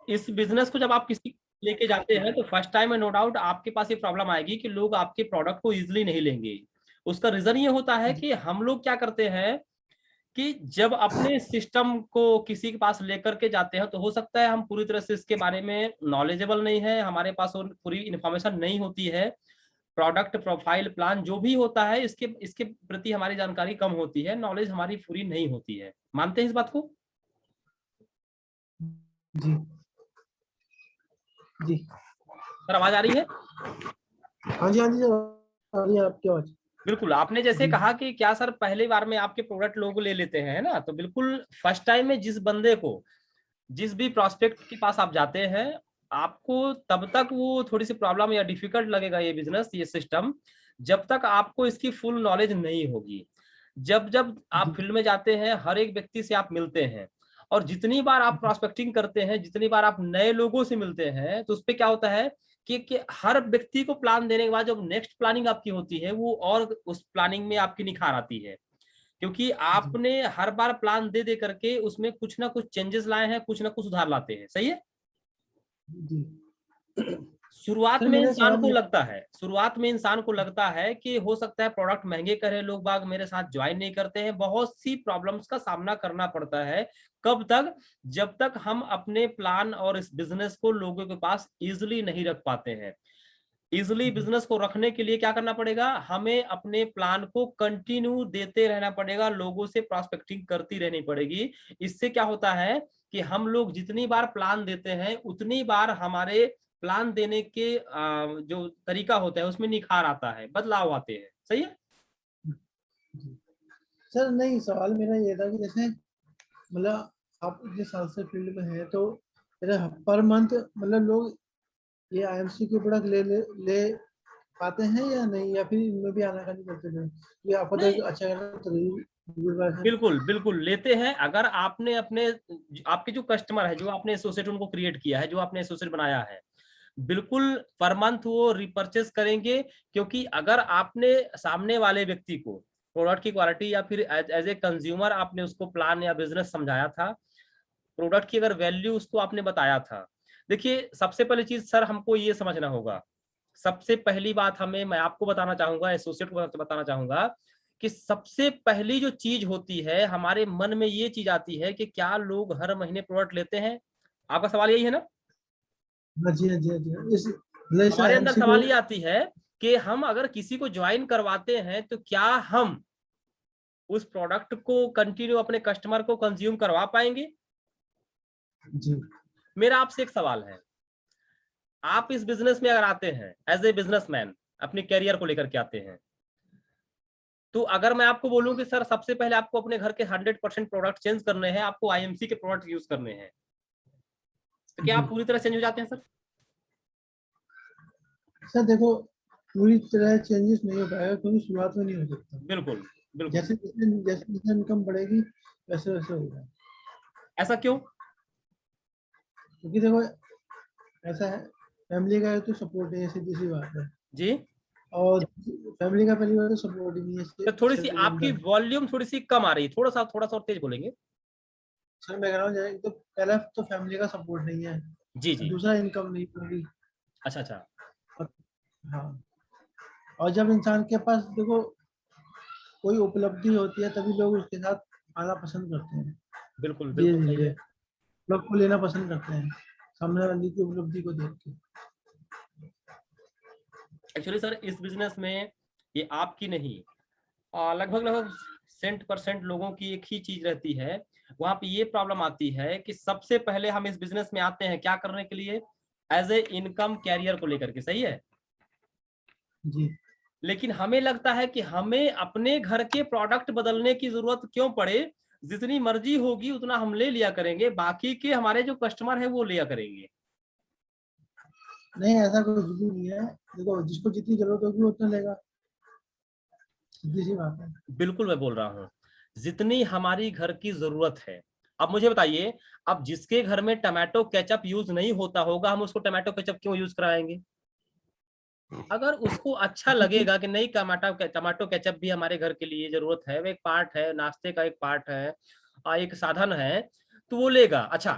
इस बिजनेस को जब आप किसी लेके जाते हैं तो फर्स्ट टाइम में नो डाउट आपके पास ये प्रॉब्लम आएगी कि लोग आपके प्रोडक्ट को इजिली नहीं लेंगे। उसका रीजन ये होता है जी कि हम लोग क्या करते हैं कि जब अपने सिस्टम को किसी के पास लेकर के जाते हैं तो हो सकता है हम पूरी तरह से इसके बारे में नॉलेजेबल नहीं है, हमारे पास पूरी इंफॉर्मेशन नहीं होती है। प्रोडक्ट प्रोफाइल प्लान जो भी होता है इसके इसके प्रति हमारी जानकारी कम होती है, नॉलेज हमारी पूरी नहीं होती है। मानते हैं इस बात को? जी जी। सर आवाज आ रही है? हाँ जी हाँ जी, आ रही है आपकी आवाज। बिल्कुल, आपने जैसे जी कहा कि क्या सर पहली बार में आपके प्रोडक्ट लोग ले लेते हैं, है ना? तो बिल्कुल फर्स्ट टाइम में जिस बंदे को, जिस भी प्रोस्पेक्ट के पास आप जाते हैं, आपको तब तक वो थोड़ी सी प्रॉब्लम या डिफिकल्ट लगेगा ये बिजनेस, ये सिस्टम, जब तक आपको इसकी फुल नॉलेज नहीं होगी। जब जब आप जी फील्ड में जाते हैं, हर एक व्यक्ति से आप मिलते हैं, और जितनी बार आप प्रोस्पेक्टिंग करते हैं, जितनी बार आप नए लोगों से मिलते हैं, तो उस पे क्या होता है कि हर व्यक्ति को प्लान देने के बाद जो नेक्स्ट प्लानिंग आपकी होती है वो और उस प्लानिंग में आपकी निखार आती है। क्योंकि जी आपने हर बार प्लान दे दे करके उसमें कुछ ना कुछ चेंजेस लाए हैं, कुछ ना कुछ सुधार लाते हैं। सही है? जी। शुरुआत सर में मेरा इंसान सवाल को ये, लगता है, शुरुआत में इंसान को लगता है कि हो सकता है प्रोडक्ट महंगे करे, लोग बाग मेरे साथ ज्वाइन नहीं करते हैं, बहुत सी प्रॉब्लम्स का सामना करना पड़ता है। कब तक? जब तक हम अपने प्लान और इस बिजनेस को लोगों के पास इजिली नहीं रख पाते हैं। इजिली बिजनेस को रखने के लिए क्या करना पड़ेगा? हमें अपने प्लान को कंटिन्यू देते रहना पड़ेगा, लोगों से प्रोस्पेक्टिंग करती रहनी पड़ेगी। इससे क्या होता है कि हम लोग जितनी बार प्लान देते हैं उतनी बार हमारे प्लान देने के जो तरीका होता है उसमें निखार आता है, बदलाव आते हैं। सही है? जी। सर नहीं, सवाल मेरा ये था कि जैसे मतलब आप इतने साल से फील्ड में हैं, तो पर मंथ मतलब लोग ये आईएमसी के प्रोडक्ट ले पाते हैं या नहीं, या फिर इनमें भी आनाकानी करते हैं? ये आपको तो नहीं, अच्छा लगा तो जरूर है। बिल्कुल बिल्कुल लेते हैं। अगर आपने अपने, आपके जो कस्टमर है, जो आपने एसोसिएट उनको क्रिएट किया है, जो आपने एसोसिएट बनाया है, बिल्कुल पर मंथ वो रिपर्चेस करेंगे। क्योंकि अगर आपने सामने वाले व्यक्ति को प्रोडक्ट की क्वालिटी या फिर एज ए कंज्यूमर आपने उसको प्लान या बिजनेस समझाया था, प्रोडक्ट की अगर वैल्यू उसको आपने बताया था। देखिए, सबसे पहली चीज सर हमको ये समझना होगा, सबसे पहली बात हमें, मैं आपको बताना चाहूंगा, एसोसिएट को बताना चाहूंगा कि सबसे पहली जो चीज होती है हमारे मन में, ये चीज आती है कि क्या लोग हर महीने प्रोडक्ट लेते हैं? आपका सवाल यही है ना? हाँ जी हाँ जी हाँ जी, इस मतलब इस हमारे अंदर आईएमसी को। सवाल ये आती है कि हम अगर किसी को ज्वाइन करवाते हैं तो क्या हम उस प्रोडक्ट को कंटिन्यू अपने कस्टमर को कंज्यूम करवा पाएंगे? जी मेरा आपसे एक सवाल है, आप इस बिजनेस में अगर आते हैं एज ए बिजनेसमैन, अपने कैरियर को लेकर के आते हैं, तो अगर मैं आपको बोलूं कि सर सबसे पहले आपको अपने घर के 100% प्रोडक्ट चेंज करने हैं, आपको आईएमसी के प्रोडक्ट यूज करने हैं, तो क्या जी। आप पूरी तरह चेंज हो जाते हैं सर? सर देखो, पूरी तरह चेंजेस नहीं हो पाएगा क्योंकि शुरुआत में नहीं हो सकता। बिल्कुल बिल्कुल। जैसे जैसे जैसे इनकम बढ़ेगी वैसे वैसे होगा। ऐसा क्यों? क्योंकि देखो ऐसा है, फैमिली का तो सपोर्ट है, सीधी सी बात है। जी। और फैमिली का पहली बार तो सपोर्ट ही नहीं है तो थोड़ी सी सेट के आपकी अंदर। वॉल्यूम थोड़ी सी कम आ रही है, थोड़ा सा और तेज बोलेंगे। सर मैं कह रहा हूँ तो पहला तो फैमिली का सपोर्ट नहीं है, जी जी। दूसरा इनकम नहीं होगी। अच्छा अच्छा। और- हाँ, और जब इंसान के पास देखो कोई उपलब्धि होती है तभी लोग उसके साथ आना पसंद करते हैं। बिल्कुल धीरे बिल्कुल सही धीरे है। लोग को लेना पसंद करते हैं सामने वाले की उपलब्धि को देख के। एक्चुअली सर इस बिजनेस में ये आपकी नहीं, लगभग लगभग 100% लोगों की एक ही चीज रहती है। वहां पे ये प्रॉब्लम आती है कि सबसे पहले हम इस बिजनेस में आते हैं क्या करने के लिए? एज ए इनकम कैरियर को लेकर के। सही है? जी लेकिन हमें लगता है कि हमें अपने घर के प्रोडक्ट बदलने की जरूरत क्यों पड़े, जितनी मर्जी होगी उतना हम ले लिया करेंगे, बाकी के हमारे जो कस्टमर है वो लिया करेंगे। नहीं, ऐसा कुछ भी नहीं है। देखो जिसको जितनी जरूरत होगी वो उतना लेगा, सीधी सी बात है। बिल्कुल मैं बोल रहा हूँ, जितनी हमारी घर की जरूरत है। अब मुझे बताइए, अब जिसके घर में टमाटो केचप यूज नहीं होता होगा, हम उसको टमाटो केचप क्यों यूज कराएंगे? अगर उसको अच्छा क्योंकि लगेगा कि नहीं, टमाटो टमाटो केचप भी हमारे घर के लिए जरूरत है, वो एक पार्ट है, नाश्ते का एक पार्ट है, एक साधन है, तो वो लेगा। अच्छा,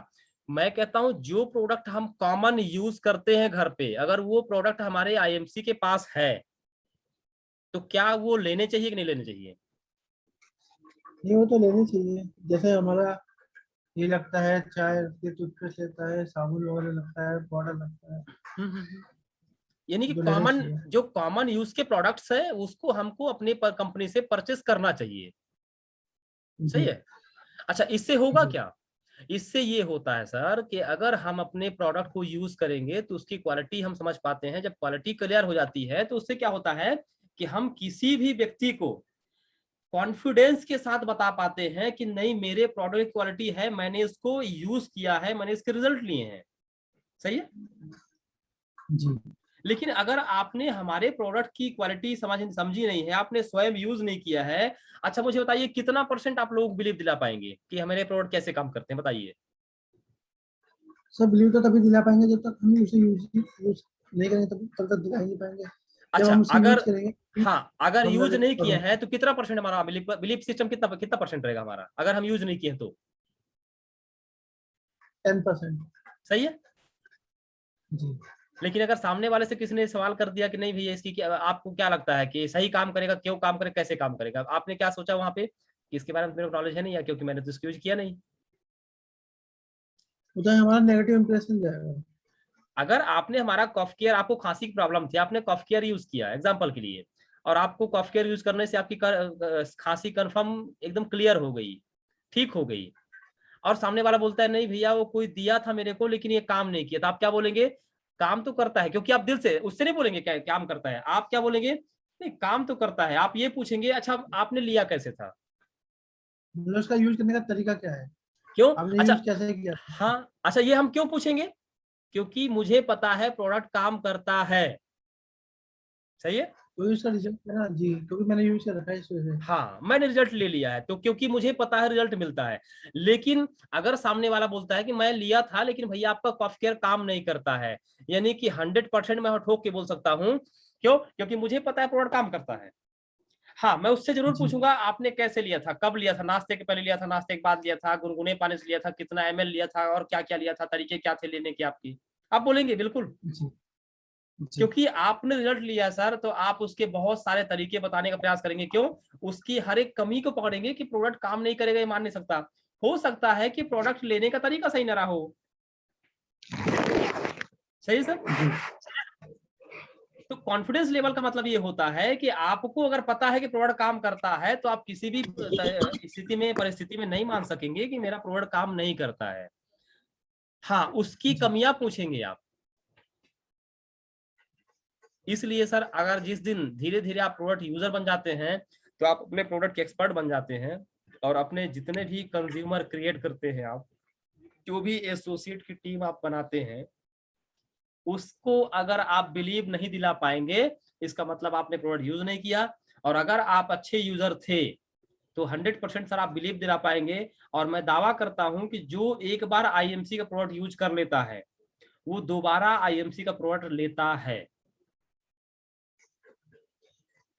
मैं कहता हूं जो प्रोडक्ट हम कॉमन यूज करते हैं घर पे, अगर वो प्रोडक्ट हमारे आईएमसी के पास है तो क्या वो लेने चाहिए कि नहीं लेने चाहिए? ये वो तो लेनी चाहिए। जैसे हमारा ये लगता है, चाय लगती है, टूथपेस्ट लगता है, साबुन वगैरह लगता है, पाउडर लगता है, हम्म। यानी कि जो लेना कॉमन, चाहिए। जो कॉमन यूज के प्रोडक्ट्स है उसको हमको अपने कंपनी से परचेस करना चाहिए। सही जी है। अच्छा, इससे होगा जी क्या? इससे ये होता है सर कि अगर हम अपने प्रोडक्ट को यूज करेंगे तो उसकी क्वालिटी हम समझ पाते हैं। जब क्वालिटी क्लियर हो जाती है तो उससे क्या होता है कि हम किसी भी व्यक्ति को कॉन्फिडेंस के साथ बता पाते हैं कि नहीं, मेरे प्रोडक्ट की क्वालिटी है, मैंने इसको यूज किया है, मैंने इसके रिजल्ट लिए हैं। सही है। जी। लेकिन अगर आपने हमारे प्रोडक्ट की क्वालिटी समझी नहीं है, आपने स्वयं यूज नहीं किया है, अच्छा मुझे बताइए कितना परसेंट आप लोग बिलीव दिला पाएंगे कि हमारे प्रोडक्ट कैसे काम करते हैं, बताइए। सर बिलीव तो तभी दिला पाएंगे जब तक हम उसे यूज नहीं करेंगे, तब तक दिला ही नहीं पाएंगे। जब अच्छा, हम उसे अगर, यूज करेंगे हाँ, अगर बंदा यूज जब नहीं किए करो। हैं तो कितना परसेंट हमारा बिलीव बिलीव सिस्टम, कितना कितना परसेंट रहेगा हमारा अगर हम यूज नहीं किए तो? 10%। सही है। जी। लेकिन अगर सामने वाले से किसी ने सवाल कर दिया कि नहीं भैया इसकी क्या, आपको क्या लगता है कि सही काम करेगा, क्यों काम करेगा, कैसे काम करेगा, आपने क्या सोचा वहां पे कि इसके बारे में मेरे को नॉलेज है नहीं, या क्योंकि मैंने तो इसको यूज किया नहीं? उधर हमारा नेगेटिव इंप्रेशन जाएगा। अगर आपने हमारा कॉफ केयर, आपको खांसी की प्रॉब्लम थी, आपने कॉफ केयर यूज किया एग्जाम्पल के लिए, और आपको कॉफ केयर यूज करने से आपकी खांसी कंफर्म एकदम क्लियर हो गई, ठीक हो गई, और सामने वाला बोलता है नहीं भैया वो कोई दिया था मेरे को लेकिन ये काम नहीं किया, तो आप क्या बोलेंगे? काम तो करता है, क्योंकि आप दिल से उससे नहीं बोलेंगे क्या काम करता है, आप क्या बोलेंगे? नहीं, काम तो करता है। आप ये पूछेंगे अच्छा आपने लिया कैसे था? मतलब उसका यूज करने का तरीका क्या है, क्यों? आपने अच्छा, यूज कैसे किया। हाँ, अच्छा ये हम क्यों पूछेंगे? क्योंकि मुझे पता है प्रोडक्ट काम करता है। सही है। तो उसका रिजल्ट है ना जी, क्योंकि मैंने यूज कर रखा है इस वजह से। हाँ, मैंने रिजल्ट ले लिया है तो क्योंकि मुझे पता है रिजल्ट मिलता है। लेकिन अगर सामने वाला बोलता है कि मैं लिया था लेकिन भैया आपका कॉफ केयर काम नहीं करता है, यानी कि 100% मैं ठोक के बोल सकता हूं। क्यों? क्योंकि मुझे पता है प्रोडक्ट काम करता है। हाँ, मैं उससे जरूर जी पूछूंगा आपने कैसे लिया था, कब लिया था, नाश्ते के पहले लिया था, नाश्ते के बाद लिया था, गुनगुने पानी से लिया था, कितना एमएल लिया था, और क्या क्या लिया था, तरीके क्या थे लेने के आपकी। आप बोलेंगे बिल्कुल, जी जी। क्योंकि आपने रिजल्ट लिया सर, तो आप उसके बहुत सारे तरीके बताने का प्रयास करेंगे। क्यों? उसकी हर एक कमी को पकड़ेंगे कि प्रोडक्ट काम नहीं करेगा ये मान नहीं सकता। हो सकता है कि प्रोडक्ट लेने का तरीका सही ना रहा हो। सही है सर। जी तो कॉन्फिडेंस लेवल का मतलब ये होता है कि आपको अगर पता है कि प्रोडक्ट काम करता है तो आप किसी भी स्थिति में, परिस्थिति में नहीं मान सकेंगे कि मेरा प्रोडक्ट काम नहीं करता है। हाँ, उसकी जी। कमियां पूछेंगे आप। इसलिए सर अगर जिस दिन धीरे धीरे आप प्रोडक्ट यूजर बन जाते हैं तो आप अपने प्रोडक्ट के एक्सपर्ट बन जाते हैं, और अपने जितने भी कंज्यूमर क्रिएट करते हैं आप, जो भी एसोसिएट की टीम आप बनाते हैं, उसको अगर आप बिलीव नहीं दिला पाएंगे, इसका मतलब आपने प्रोडक्ट यूज नहीं किया। और अगर आप अच्छे यूजर थे तो 100% सर आप बिलीव दिला पाएंगे। और मैं दावा करता हूं कि जो एक बार आईएमसी का प्रोडक्ट यूज कर लेता है वो दोबारा आईएमसी का प्रोडक्ट लेता है।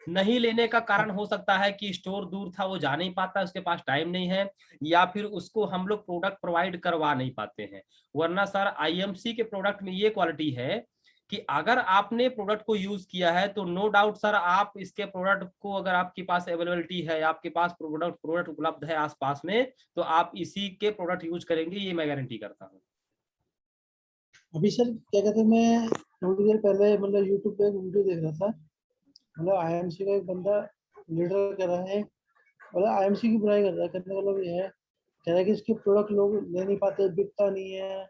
नहीं लेने का कारण हो सकता है कि स्टोर दूर था, वो जा नहीं पाता, उसके पास टाइम नहीं है, या फिर उसको हम लोग प्रोडक्ट प्रोवाइड करवा नहीं पाते हैं। वरना सर आईएमसी के प्रोडक्ट में ये क्वालिटी है कि अगर आपने प्रोडक्ट को यूज किया है तो नो डाउट सर आप इसके प्रोडक्ट को, अगर आपके पास अवेलेबिलिटी है, आपके पास प्रोडक्ट प्रोडक्ट उपलब्ध है आसपास में, तो आप इसी के प्रोडक्ट यूज करेंगे, ये मैं गारंटी करता हूँ। अभी सर क्या कहते हैं, मैं थोड़ी देर पहले मतलब यूट्यूब पे एक वीडियो देख रहा था। मतलब आईएमसी का एक बंदा लीडर कर रहा है, मतलब आईएमसी की बुराई कर रहा है। करने का मतलब ये है, कह रहा है कि इसके प्रोडक्ट लोग ले नहीं पाते, बिकता नहीं है,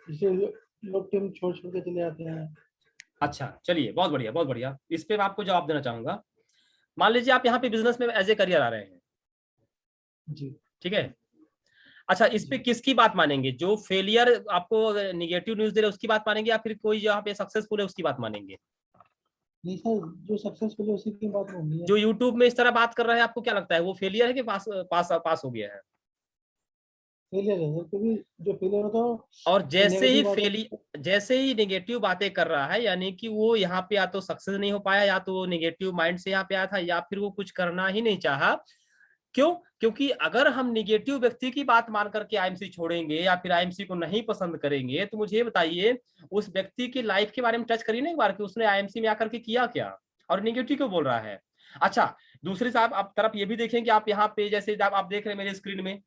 इसलिए लोग टीम छोड़ छोड़ के चले जाते हैं। अच्छा चलिए, बहुत बढ़िया बहुत बढ़िया, इस पे मैं आपको जवाब देना चाहूंगा। मान लीजिए आप यहाँ पे बिजनेस में एज ए करियर आ रहे हैं, जी ठीक है। अच्छा, इस पे जी। किसकी बात मानेंगे? जो फेलियर आपको निगेटिव न्यूज दे रहे हैं उसकी बात मानेंगे, या फिर कोई जहाँ पे सक्सेसफुल है उसकी बात मानेंगे? नहीं सर, जो सक्सेसफुल है उसी की बात होनी है। जो यूट्यूब में इस तरह बात कर रहा है आपको क्या लगता है वो फेलियर है कि पास पास पास हो गया है? फेलियर है सर, क्योंकि जो फेलियर होता है और वो जैसे ही नेगेटिव बातें। फेली जैसे ही नेगेटिव बातें कर रहा है, यानी कि वो यहाँ पे या तो सक्सेस नहीं हो पाया, या तो वो नेगेटिव माइंड से यहाँ पे आया था, या फिर वो कुछ करना ही नहीं चाहा, क्यों? क्योंकि अगर हम निगेटिव व्यक्ति की बात मान करके आईएमसी छोड़ेंगे या फिर आईएमसी को नहीं पसंद करेंगे, तो मुझे बताइए उस व्यक्ति की लाइफ के बारे में टच करिए ना एक बार कि उसने आईएमसी में आकर के किया क्या और निगेटिव क्यों बोल रहा है। अच्छा, दूसरी साहब आप तरफ ये भी देखें कि आप यहाँ पे जैसे आप देख रहे हैं मेरे स्क्रीन में,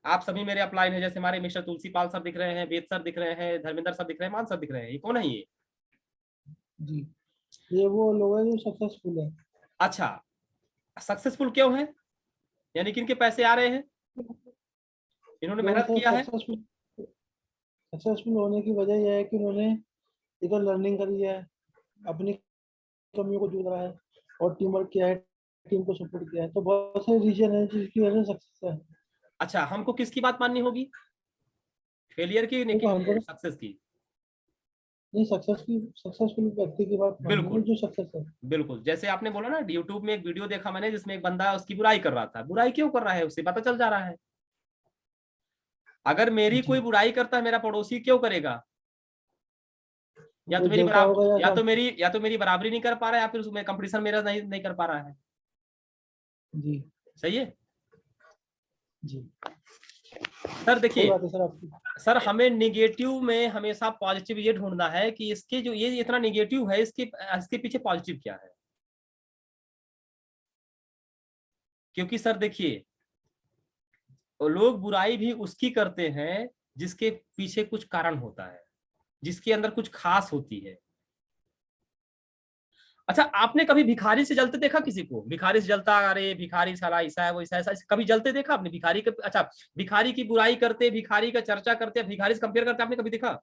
आप सभी मेरे अपलाइन है, जैसे हमारे मिस्टर तुलसी पाल सर दिख रहे हैं, वेद सर दिख रहे हैं, धर्मेंद्र सर दिख रहे हैं, मान सर दिख रहे हैं। ये कौन है ये? जी, ये वो लोग हैं जो सक्सेसफुल है। अच्छा, सक्सेसफुल क्यों है? यानी कि इनके पैसे आ रहे हैं, इन्होंने जो मेहनत सर किया है। सक्सेसफुल सक्सेसफुल होने की वजह यह है कि उन्होंने इधर लर्निंग करी है, अपनी कमियों को दूर करा है और टीम वर्क किया है, टीम को सपोर्ट किया है। तो बहुत से रीजन है जिसकी वजह से सक्सेस है। अच्छा, हमको किसकी बात माननी होगी, फेलियर की देखो हमको सक्सेस की? नहीं, सक्सेसफुल व्यक्ति की बात माननी है बिल्कुल जो सक्सेस है। बिल्कुल, जैसे आपने बोला ना, यूट्यूब में एक वीडियो देखा मैंने जिसमें एक बंदा उसकी बुराई कर रहा था। बुराई क्यों कर रहा है उससे पता चल जा रहा है। अगर मेरी जी, कोई बुराई करता है मेरा पड़ोसी क्यों करेगा? या तो वो मेरी देखा बराबर, होगा या या तो मेरी बराबरी नहीं कर पा रहा है, या फिर उसमें कंपटीशन मेरा नहीं कर पा रहा है। जी सही है जी, सर। सही देखिए बात है सर आपकी। सर, हमें निगेटिव में हमेशा पॉजिटिव ये ढूंढना है कि इसके जो ये इतना निगेटिव है, इसके पीछे पॉजिटिव क्या है। क्योंकि सर देखिए, लोग बुराई भी उसकी करते हैं जिसके पीछे कुछ कारण होता है, जिसके अंदर कुछ खास होती है। अच्छा, आपने कभी भिखारी से जलते देखा किसी को? भिखारी से जलता, अरे भिखारी साला ऐसा है वो ऐसा ऐसा, कभी जलते देखा आपने भिखारी के? अच्छा, भिखारी की बुराई करते, भिखारी का चर्चा करते, भिखारी से कंपेयर करते, आपने कभी देखा?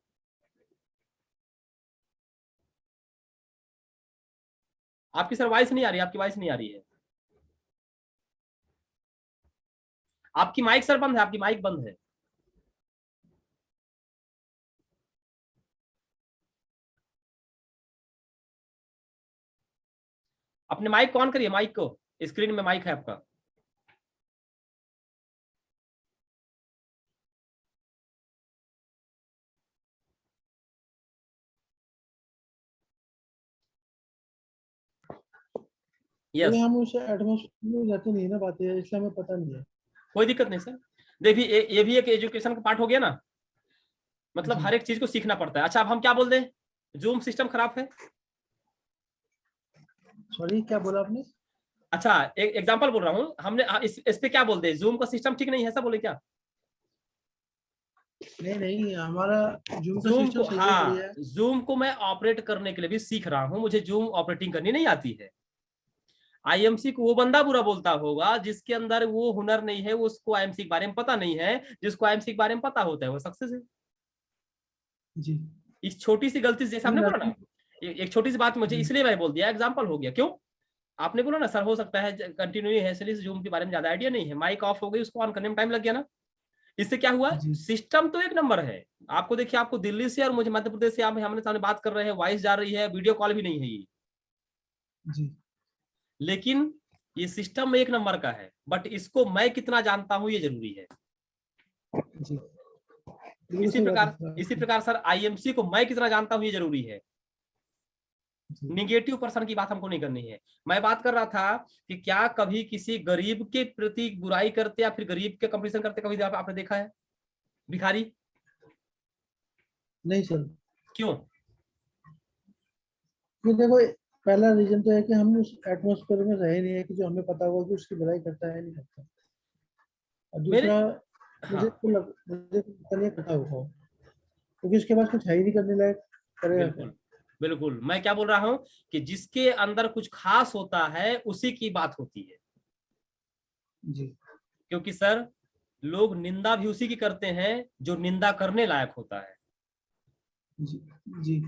आपकी सर वॉइस नहीं आ रही, आपकी वॉइस नहीं आ रही है। आपकी माइक सर बंद है, आपकी माइक बंद है। अपने माइक को ऑन करिए, माइक को, स्क्रीन में माइक है आपका। क्योंकि यस, हम उस एटमोसफियर में रहते नहीं ना पाते हैं, इसलिए हमें पता नहीं है। कोई दिक्कत नहीं सर। देखिए ये भी एक एजुकेशन का पार्ट हो गया ना, मतलब जी, हर एक चीज को सीखना पड़ता है। अच्छा, अब हम क्या बोल दें, जूम सिस्टम खराब है। सॉरी क्या बोला आपने? अच्छा, एक एग्जांपल बोल रहा हूँ, हमने इस पे क्या बोल दे, जूम का सिस्टम ठीक नहीं है, ऐसा बोले क्या? नहीं नहीं, हमारा जूम का जूम सिस्टम को, सही है, हाँ, बढ़िया है। जूम को मैं ऑपरेट करने के लिए भी सीख रहा हूँ, मुझे जूम ऑपरेटिंग करनी नहीं आती है। आईएमसी को वो बंदा बुरा बोलता होगा जिसके अंदर वो हुनर नहीं है, वो उसको आईएमसी के बारे में पता नहीं है। जिसको आईएमसी के बारे में पता होता है वो सक्सेस है। जी, इस छोटी सी गलती से, जैसे नहीं आपने बोला ना, लर्निंग। एक छोटी सी बात मुझे जी इसलिए मैं बोल दिया, एग्जांपल हो गया। क्यों? आपने बोला ना सर हो सकता है कंटिन्यू है, इसलिए जूम के बारे में ज्यादा आइडिया नहीं है, माइक ऑफ हो गई, उसको ऑन करने में टाइम लग गया ना। इससे क्या हुआ, जी सिस्टम तो एक नंबर है। आपको देखिए, आपको दिल्ली से और मुझे मध्य प्रदेश से आप हमने सामने बात कर रहे हैं, वॉइस जा रही है, वीडियो कॉल भी नहीं है ये, जी लेकिन ये सिस्टम एक नंबर का है, बट इसको मैं कितना जानता हूं ये जरूरी है। जी, बिल्कुल सही बात है सर इसी आपकी। प्रकार सर आईएमसी को मैं कितना जानता हूं ये जरूरी है। जी निगेटिव पर्सन की बात हमको नहीं करनी है। मैं बात कर रहा था कि क्या कभी किसी गरीब के प्रति बुराई करते या फिर गरीब के कंपटीशन करते कभी आपने देखा है भिखारी? नहीं सर, क्यों? ये देखो, पहला रीजन तो है कि हम उस एटमोसफेयर में रहे नहीं है कि जो हमें पता होगा कि उसकी बुराई करता है नहीं करता। और मेरे, दूसरा, हाँ, मुझे तो पता नहीं करता होगा, क्योंकि उसके पास कुछ है ही नहीं करने लायक, करेगा क्या? बिल्कुल बिल्कुल, मैं क्या बोल रहा हूं कि जिसके अंदर कुछ खास होता है उसी की बात होती है। जी क्योंकि सर, लोग निंदा भी उसी की करते हैं जो निंदा करने लायक होता है, जी जी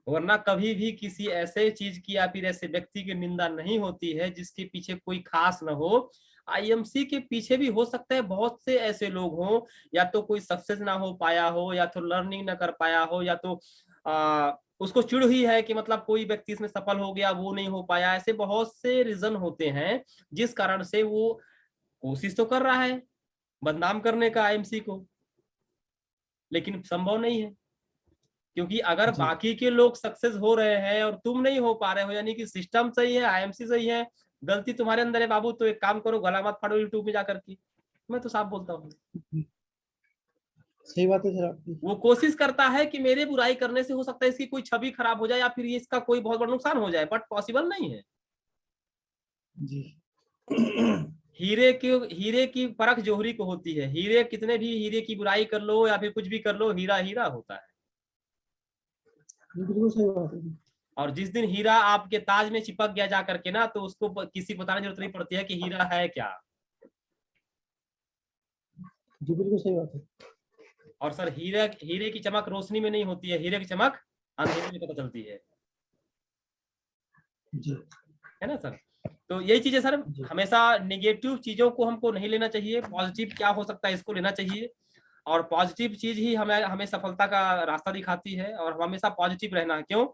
वरना कभी भी किसी ऐसे चीज की या फिर ऐसे व्यक्ति की निंदा नहीं होती है जिसके पीछे कोई खास न हो। आईएमसी के पीछे भी हो सकता है बहुत से ऐसे लोग हों, या तो कोई सक्सेस ना हो पाया हो, या तो लर्निंग ना कर पाया हो, या तो उसको चिढ़ ही है कि मतलब कोई व्यक्ति इसमें सफल हो गया वो नहीं हो पाया। ऐसे बहुत से रीजन होते हैं जिस कारण से वो कोशिश तो कर रहा है बदनाम करने का आईएमसी को, लेकिन संभव नहीं है। क्योंकि अगर जी बाकी के लोग सक्सेस हो रहे हैं और तुम नहीं हो पा रहे हो, यानी कि सिस्टम सही है, आईएमसी सही है, गलती तुम्हारे अंदर है बाबू, तो एक काम करो, गला मत फाड़ो यूट्यूब में जाकर के। मैं तो साफ बोलता हूँ। सही बात है सर आपकी। वो कोशिश करता है कि मेरे बुराई करने से हो सकता है इसकी कोई छवि खराब हो जाए या फिर इसका कोई बहुत बड़ा नुकसान हो जाए, बट पॉसिबल नहीं है। जी। हीरे की परख जौहरी को होती है। हीरे कितने भी हीरे की बुराई कर लो या फिर कुछ भी कर लो, हीरा हीरा होता है। बिल्कुल सही बात है। और जिस दिन हीरा आपके ताज में चिपक गया जा करके ना, तो उसको किसी को बताने की जरूरत नहीं पड़ती है कि हीरा है क्या। जी बिल्कुल सही बात है। और सर हीरे की चमक रोशनी में नहीं होती है, हीरे की चमक अंधेरे में पता चलती है जी। है ना सर। तो यही चीज है सर, जी। हमेशा निगेटिव चीजों को हमको नहीं लेना चाहिए, पॉजिटिव क्या हो सकता है इसको लेना चाहिए। और पॉजिटिव चीज ही हमें हमें सफलता का रास्ता दिखाती है, और हमेशा पॉजिटिव रहना है। क्यों?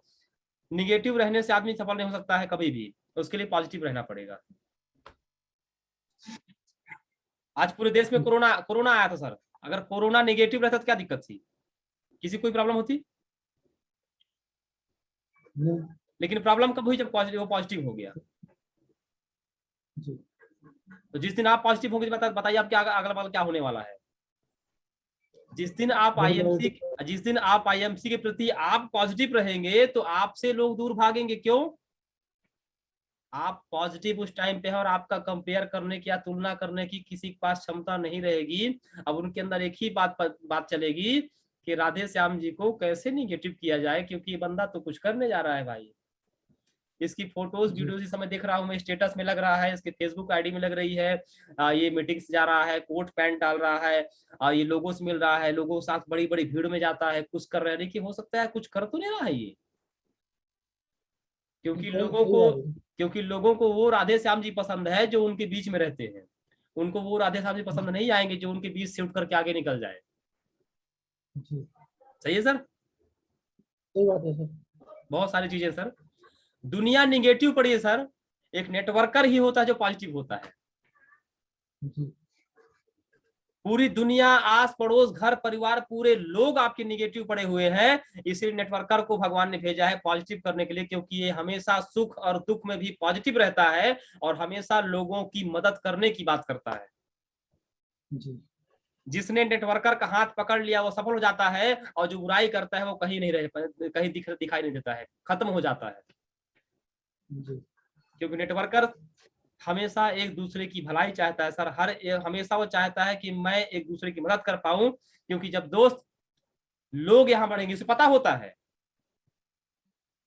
निगेटिव रहने से आदमी सफल नहीं हो सकता है कभी भी, तो उसके लिए पॉजिटिव रहना पड़ेगा। आज पूरे देश में कोरोना कोरोना आया था सर, अगर कोरोना निगेटिव रहता तो क्या दिक्कत थी? किसी कोई प्रॉब्लम होती? नहीं। लेकिन प्रॉब्लम कब हुई? जब वो पॉजिटिव हो गया। जी। तो जिस दिन आप पॉजिटिव होंगे, बताइए आप क्या अगला वाला क्या होने वाला है। बहुत बड़ा। जिस दिन आप आईएमसी के प्रति आप पॉजिटिव रहेंगे, तो आपसे लोग दूर भागेंगे। क्यों? आप पॉजिटिव उस टाइम पे है, और आपका कंपेयर करने की या तुलना करने की किसी के पास क्षमता नहीं रहेगी। अब उनके अंदर एक ही बात चलेगी कि राधे श्याम जी को कैसे निगेटिव किया जाए, क्योंकि ये बंदा तो कुछ करने जा रहा है भाई। इसकी फोटोज जी। वीडियोज इस समय देख रहा हूँ मैं, स्टेटस में लग रहा है, इसके फेसबुक आईडी में लग रही है। ये मीटिंग्स जा रहा है, कोट पैंट डाल रहा है, ये लोगों से मिल रहा है, लोगों के साथ बड़ी बड़ी भीड़ में जाता है, कुछ कर रहा है। देखिए, हो सकता है कुछ कर तो नहीं रहा है ये, क्योंकि लोगों सही को बात है। क्योंकि लोगों को वो राधे श्याम जी पसंद है जो उनके बीच में रहते हैं। उनको वो राधे श्याम जी पसंद नहीं आएंगे जो उनके बीच से उठ करके आगे निकल जाए। जी सही है सर। सही बात है सर। बहुत सारी चीजें सर, दुनिया निगेटिव पड़ी है सर, एक नेटवर्कर ही होता है जो पॉजिटिव होता है। जी। पूरी दुनिया, आस पड़ोस, घर परिवार, पूरे लोग आपके निगेटिव पड़े हुए हैं, इसलिए नेटवर्कर को भगवान ने भेजा है पॉजिटिव करने के लिए, क्योंकि ये हमेशा सुख और दुख में भी पॉजिटिव रहता है, और हमेशा लोगों की मदद करने की बात करता है। जी। जिसने नेटवर्कर का हाथ पकड़ लिया वो सफल हो जाता है, और जो बुराई करता है वो कहीं नहीं रह कहीं दिखाई नहीं देता है, खत्म हो जाता है। जी। क्योंकि नेटवर्कर हमेशा एक दूसरे की भलाई चाहता है सर, हमेशा वो चाहता है कि मैं एक दूसरे की मदद कर पाऊं, क्योंकि जब दोस्त लोग यहाँ बढ़ेंगे, उसे पता होता है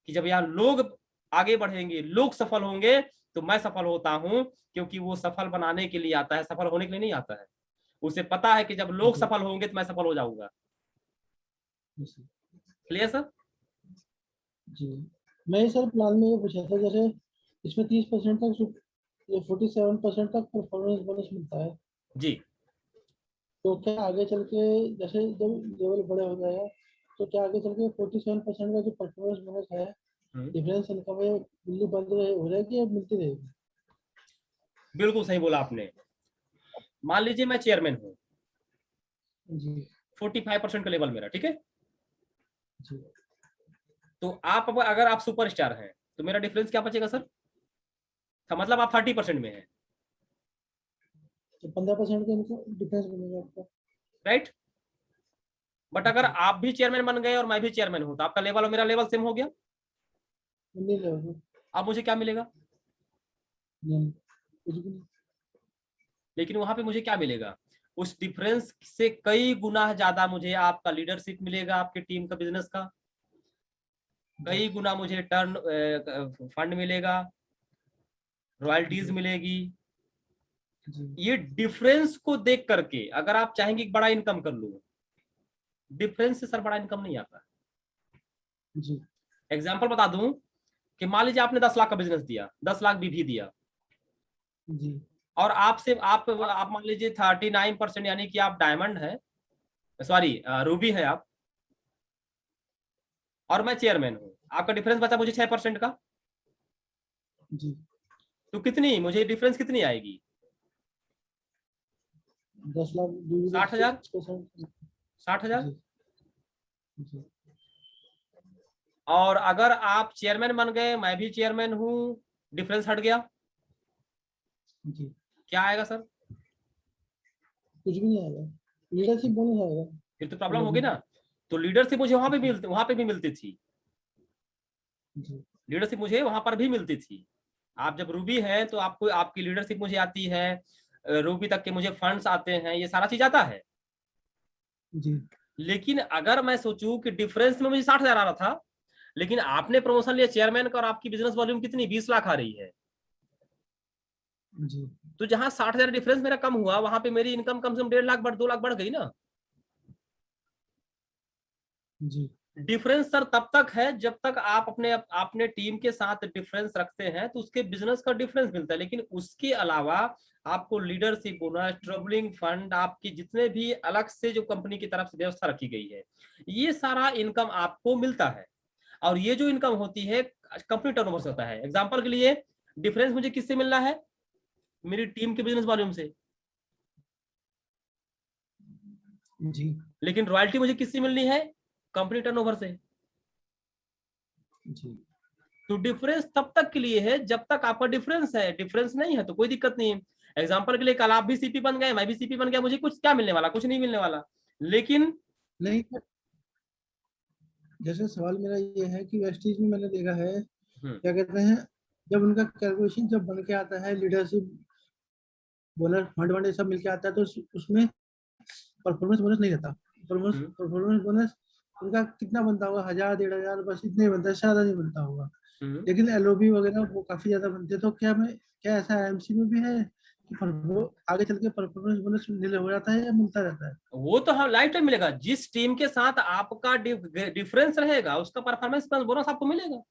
कि जब यहाँ लोग आगे बढ़ेंगे, लोग सफल होंगे, तो मैं सफल होता हूं, क्योंकि वो सफल बनाने के लिए आता है, सफल होने के लिए नहीं आता है। उसे पता है कि जब लोग जी। सफल होंगे तो मैं सफल हो जाऊंगा। जी। Clear sir? जी। मैं सर प्लान में ये पूछा था, जैसे इसमें 30% तक, ये 47% तक परफॉर्मेंस बोनस मिलता है। जी। तो क्या आगे चल के, जैसे जब लेवल बड़े हो जाएगा, तो क्या आगे चल के 47% का जो परफॉर्मेंस बोनस है, डिफरेंस इनकम में बिल्ली बंद हो जाएगी या मिलती रहेगी? बिल्कुल सही बोला आपने। मान लीजिए मैं चेयरमैन हूँ, जी। 45% का लेवल मेरा, ठीक है। जी। तो अगर आप सुपरस्टार हैं, तो मेरा डिफरेंस क्या बचेगा सर? मतलब आप 30% में है, तो 15% का इनको डिफरेंस बनेगा आपका। राइट। बट अगर जी। आप भी चेयरमैन बन गए और मैं भी चेयरमैन हूं, तो आपका लेवल और मेरा लेवल सेम हो गया। नहीं रहेगा। अब मुझे क्या मिलेगा? नहीं, कुछ भी नहीं। लेकिन वहां पे मुझे क्या मिलेगा? उस डिफरेंस से कई गुना ज्यादा मुझे आपका लीडरशिप मिलेगा, आपके टीम का, बिजनेस का। जी। कई गुना मुझे टर्न फंड मिलेगा, रॉयल्टीज जी। मिलेगी। जी। ये डिफरेंस को देख करके अगर आप चाहेंगे कि बड़ा इनकम कर लूं, डिफरेंस से सर बड़ा इनकम नहीं आता। जी। एग्जाम्पल बता दूं कि मान लीजिए आपने 10 लाख का बिजनेस दिया, 10 लाख भी दिया, जी। और आपसे आप मान लीजिए 39%, यानी कि आप डायमंड है, सॉरी रूबी है आप, और मैं चेयरमैन हूँ। आपका डिफरेंस बचा मुझे 6% का। जी। तो कितनी मुझे डिफरेंस कितनी आएगी? 10 लाख 60,000। 6%। 60,000। जी। जी। और अगर आप चेयरमैन बन गए, मैं भी चेयरमैन हूँ, डिफरेंस हट गया, जी। क्या आएगा सर? कुछ भी नहीं आएगा, लीडरशिप बोनस आएगा। फिर तो प्रॉब्लम होगी मतलब ना। तो लीडरशिप मुझे वहां पे भी मिलती थी। जी लीडरशिप मुझे वहां पर भी मिलती थी। आप जब रूबी हैं तो आपको आपकी लीडरशिप मुझे आती है, रूबी तक के मुझे फंड्स आते हैं, ये सारा चीज आता है। जी लेकिन अगर मैं सोचूं कि डिफरेंस में मुझे 60,000 आ रहा था, लेकिन आपने प्रमोशन लिया चेयरमैन का और आपकी बिजनेस वॉल्यूम कितनी 20 लाख आ रही है, जी तो जहां 60,000 डिफरेंस मेरा कम हुआ, वहां पे मेरी इनकम कम से कम 1.5 लाख 2 लाख बढ़ गई ना। जी डिफरेंस सर तब तक है जब तक आप अपने टीम के साथ डिफरेंस रखते हैं, तो उसके बिजनेस का डिफरेंस मिलता है। लेकिन उसके अलावा आपको लीडरशिप बोनस, ट्रेवलिंग फंड, आपकी जितने भी अलग से जो कंपनी की तरफ से व्यवस्था रखी गई है, ये सारा इनकम आपको मिलता है। और ये जो इनकम होती है कंपनी टर्नओवर से होता है। एग्जांपल के लिए, डिफरेंस मुझे किससे मिल रहा है? मेरी टीम के बिजनेस वॉल्यूम से। जी लेकिन रॉयल्टी मुझे किससे मिलनी है? कंपनी टर्नओवर से। जी तो डिफरेंस तब तक के लिए है जब तक आपका डिफरेंस है, डिफरेंस नहीं है तो कोई दिक्कत नहीं है। एग्जांपल के लिए, कल आप भी सीपी बन गए, मैं भी सीपी बन गया, मुझे कुछ क्या मिलने वाला? कुछ नहीं मिलने वाला। लेकिन नहीं, जैसे सवाल मेरा ये है कि वेस्टीज में मैंने देखा है, हम्म क्या कहते हैं, जब उनका कैलकुलेशन जब बन के आता है, लीडरशिप बोनस फंड वंड ये सब मिलके आता है, तो उसमें परफॉर्मेंस बोनस नहीं रहता। हम्म परफॉर्मेंस बोनस उनका कितना बनता होगा, 1000 1500, बस इतना ही बनता है, ज्यादा नहीं बनता होगा। हम्म लेकिन एलओबी वगैरह वो काफी ज्यादा बनते हैं। तो क्या ऐसा आईएमसी में भी है कि आगे चल के परफॉर्मेंस बोनस डिले हो जाता है या मिलता रहता है? वो तो हाँ लाइफ टाइम मिलेगा। जिस टीम के साथ आपका डिफरेंस रहेगा, उसका परफॉर्मेंस बोनस आपको मिलेगा।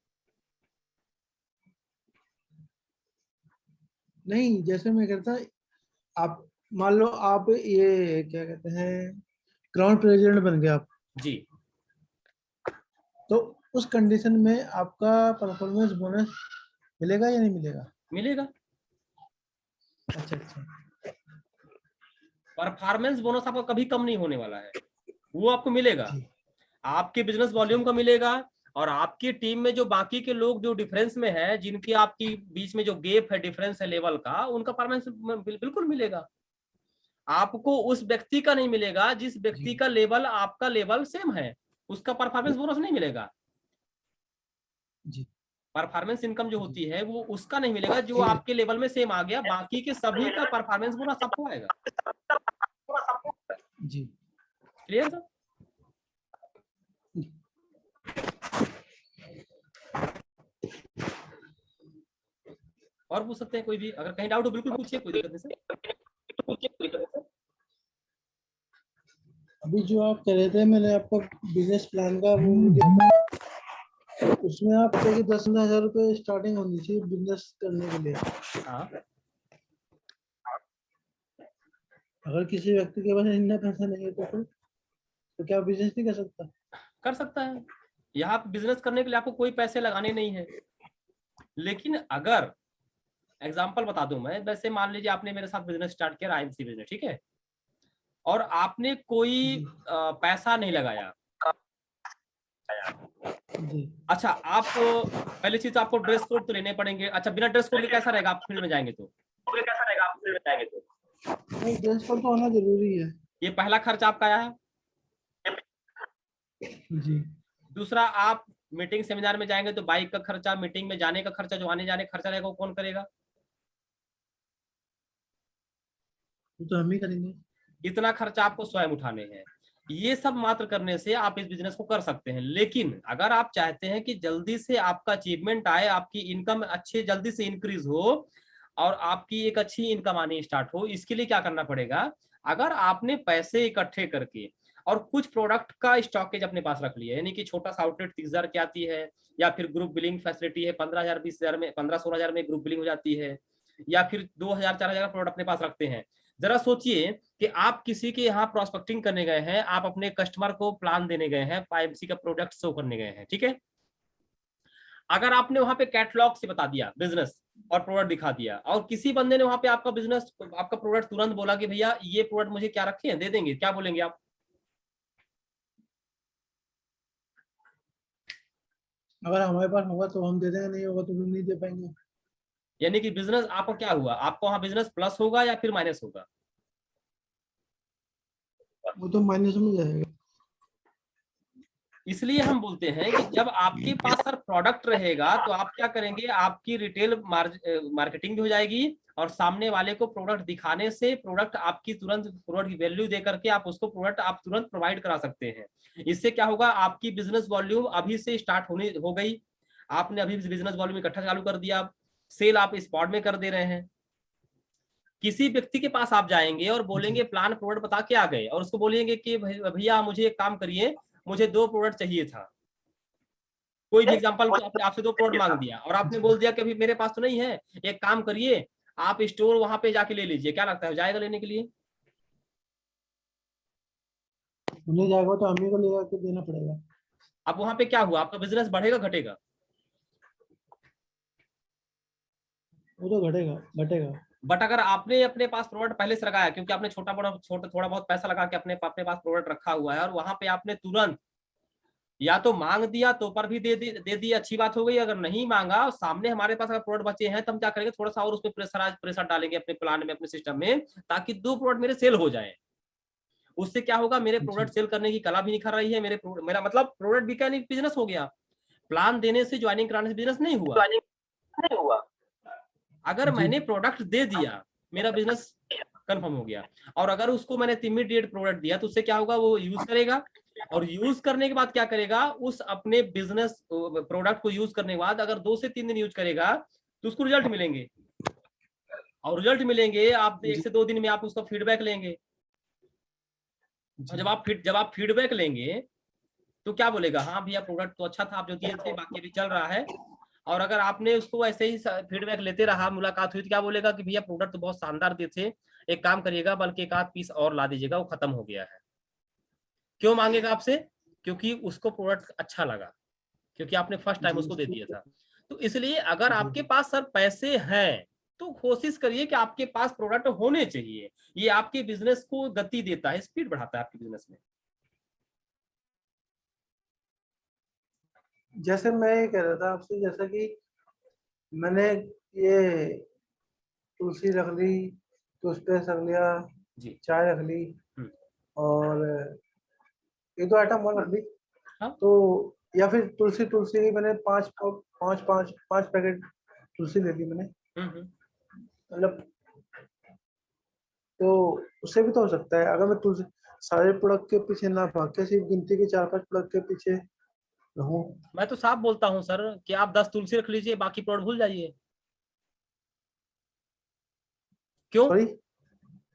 नहीं, जैसे मैं कहता, आप मान लो आप ये क्या कहते हैं, ग्राउंड प्रेसिडेंट बन गए आप, जी तो उस कंडीशन में आपका परफॉर्मेंस बोनस मिलेगा या नहीं मिलेगा? मिलेगा। अच्छा अच्छा। परफॉर्मेंस बोनस आपका कभी कम नहीं होने वाला है, वो आपको मिलेगा। जी आपके बिजनेस अच्छा वॉल्यूम का मिलेगा। और आपकी टीम में जो बाकी के लोग जो डिफरेंस में है, जिनकी आपकी बीच में जो गैप है, डिफरेंस है लेवल का, उनका परफॉर्मेंस बिल्कुल मिलेगा। आपको उस व्यक्ति का नहीं मिलेगा जिस जी व्यक्ति का लेवल आपका लेवल सेम है, उसका परफॉर्मेंस बोनस नहीं मिलेगा। जी परफॉर्मेंस इनकम जो जी होती है वो उसका नहीं मिलेगा जो आपके लेवल में सेम आ गया, बाकी के सभी का परफॉर्मेंस बोनस आपको आएगा। जी क्लियर सर? और पूछ सकते हैं कोई भी, अगर कहीं डाउट हो बिल्कुल पूछिए, कोई दिक्कत नहीं सर। अभी जो आप कह रहे थे, मैंने आपको बिजनेस प्लान का वो दिया था, उसमें आप कहे कि 10,000 रुपये स्टार्टिंग होनी चाहिए बिजनेस करने के लिए। हाँ अगर किसी व्यक्ति के पास इतना पैसा नहीं है तो क्या बिजनेस नहीं कर सकता? कर सकता है। यहाँ बिजनेस करने के लिए आपको कोई पैसे लगाने नहीं है। लेकिन अगर एग्जांपल बता दूं मैं, वैसे मान लीजिए आपने मेरे साथ बिजनेस स्टार्ट किया, आईएमसी बिजनेस, ठीक है, और आपने कोई जी पैसा नहीं लगाया। जी अच्छा, आप पहली चीज तो आपको ड्रेस कोड तो लेने पड़ेंगे। अच्छा, बिना ड्रेस कोड के कैसा रहेगा आप फील्ड में जाएंगे तो? नहीं, ड्रेस कोड तो होना जरूरी है। ये पहला खर्च आपका आया है। जी दूसरा, आप मीटिंग सेमिनार में जाएंगे तो बाइक का खर्चा, मीटिंग में जाने का खर्चा, जो आने जाने का खर्चा रहेगा वो कौन करेगा? वो तो हम ही करेंगे। इतना खर्चा आपको स्वयं उठाने हैं। ये सब मात्र करने से आप इस बिजनेस को कर सकते हैं। लेकिन अगर आप चाहते हैं कि जल्दी से आपका अचीवमेंट आए, आपकी इनकम अच्छे जल्दी से इंक्रीज हो और आपकी एक अच्छी इनकम आनी स्टार्ट हो, इसके लिए क्या करना पड़ेगा? अगर आपने पैसे इकट्ठे करके और कुछ प्रोडक्ट का स्टॉकेज अपने पास रख लिया, यानी कि छोटा सा आउटलेट 30,000 की आती है, या फिर ग्रुप बिलिंग फैसिलिटी है 15,000 20,000 में, 15-16,000 में ग्रुप बिलिंग हो जाती है, या फिर 2,000 4,000 प्रोडक्ट अपने पास रखते हैं। जरा सोचिए कि आप किसी के यहाँ प्रोस्पेक्टिंग करने गए हैं, आप अपने कस्टमर को प्लान देने गए हैं, 5C का प्रोडक्ट शो करने गए हैं, ठीक है। अगर आपने वहां पे कैटलॉग से बता दिया बिजनेस और प्रोडक्ट दिखा दिया, और किसी बंदे ने वहां पे आपका बिजनेस आपका प्रोडक्ट तुरंत बोला कि भैया ये प्रोडक्ट मुझे क्या रखे हैं, दे देंगे, क्या बोलेंगे आप? अगर हमारे पास होगा तो हम दे देंगे, नहीं होगा तो भी नहीं दे पाएंगे। यानी कि बिजनेस आपका क्या हुआ, आपका वहां बिजनेस प्लस होगा या फिर माइनस होगा? वो तो माइनस में जाएगा। इसलिए हम बोलते हैं कि जब आपके पास सर प्रोडक्ट रहेगा तो आप क्या करेंगे, आपकी रिटेल मार्केटिंग भी हो जाएगी, और सामने वाले को प्रोडक्ट दिखाने से प्रोडक्ट आपकी तुरंत प्रोडक्ट की वैल्यू दे करके आप उसको प्रोडक्ट आप तुरंत प्रोवाइड करा सकते हैं। इससे क्या होगा, आपकी बिजनेस वॉल्यूम अभी से स्टार्ट होने हो गई, आपने अभी बिजनेस वॉल्यूम इकट्ठा चालू कर दिया, सेल आप स्पॉट में कर दे रहे हैं। किसी व्यक्ति के पास आप जाएंगे और बोलेंगे प्लान प्रोडक्ट बता के आ गए, और उसको बोलेंगे कि भैया मुझे एक काम करिए, मुझे 2 प्रोडक्ट चाहिए था, कोई भी एग्जांपल को आपने आपसे 2 प्रोडक्ट मांग दिया और आपने बोल दिया कि अभी मेरे पास तो नहीं है, एक काम करिए आप स्टोर वहां पे जाके ले लीजिए, क्या लगता है जाएगा लेने के लिए? नहीं जाएगा तो हम ही को लेगा के देना पड़ेगा। अब वहां पे क्या हुआ, आपका बिजनेस बढ़ेगा घटेगा? वो तो घटेगा घटेगा। बट अगर आपने अपने पास प्रोडक्ट पहले से लगाया, क्योंकि आपने छोटा थोड़ा बहुत पैसा लगा के अपने पास प्रोडक्ट रखा हुआ है, और वहां पे आपने तुरंत या तो मांग दिया तो पर भी दे दी, अच्छी बात हो गई। अगर नहीं मांगा और सामने हमारे पास अगर प्रोडक्ट बचे हैं तो हम क्या करेंगे, थोड़ा सा और उसमें प्रेशर डालेंगे अपने प्लान में, अपने सिस्टम में, ताकि 2 प्रोडक्ट मेरे सेल हो जाए। उससे क्या होगा, मेरे जी प्रोडक्ट सेल करने की कला भी निखर रही है, मेरा मतलब प्रोडक्ट बिका नहीं, बिजनेस हो गया। प्लान देने से, ज्वाइनिंग कराने से बिजनेस नहीं हुआ। नहीं हुआ। अगर जी मैंने प्रोडक्ट दे दिया, मेरा बिजनेस कंफर्म हो गया। और अगर उसको मैंने इमीडिएट प्रोडक्ट दिया तो उससे क्या होगा, वो यूज करेगा, और यूज करने के बाद क्या करेगा, उस अपने बिजनेस प्रोडक्ट को यूज करने के बाद अगर 2 से 3 दिन यूज करेगा तो उसको रिजल्ट मिलेंगे, और रिजल्ट मिलेंगे आप 1 जी से 2 दिन में आप उसका फीडबैक लेंगे। और जब आप फीडबैक लेंगे तो क्या बोलेगा, हाँ भैया प्रोडक्ट तो अच्छा था आप जो दिए थे, बाकी अभी चल रहा है। और अगर आपने उसको ऐसे ही फीडबैक लेते रहा, मुलाकात हुई, तो क्या बोलेगा कि भैया प्रोडक्ट तो बहुत शानदार दिए थे, एक काम करिएगा बल्कि एक आध पीस और ला दीजिएगा, वो खत्म हो गया है। क्यों मांगेगा आपसे? क्योंकि उसको प्रोडक्ट अच्छा लगा, क्योंकि आपने फर्स्ट टाइम जी उसको दे उसको। दिया था। तो इसलिए अगर जी आपके पास सर पैसे हैं तो कोशिश करिए कि आपके पास प्रोडक्ट होने चाहिए। ये आपके बिजनेस को गति देता है, स्पीड बढ़ाता है आपके बिजनेस में। जैसे मैं ये कह रहा था आपसे, जैसा कि मैंने ये तुलसी रख ली, टूथपेस्ट रख लिया, जी। चाय रख ली, हम्म। और एक दो आइटम और रख ली। हाँ। तो या फिर तुलसी तुलसी की मैंने पाँच पैकेट तुलसी ले ली मैंने, हम्म। मतलब। तो उससे भी तो हो सकता है, अगर मैं तुलसी सारे प्रोडक्ट के पीछे ना भाग के सिर्फ गिनती के 4-5 प्रोडक्ट के पीछे रहूं। मैं तो साफ बोलता हूँ सर कि आप 10 तुलसी रख लीजिए, बाकी प्रोडक्ट भूल जाइए। क्यों? सॉरी।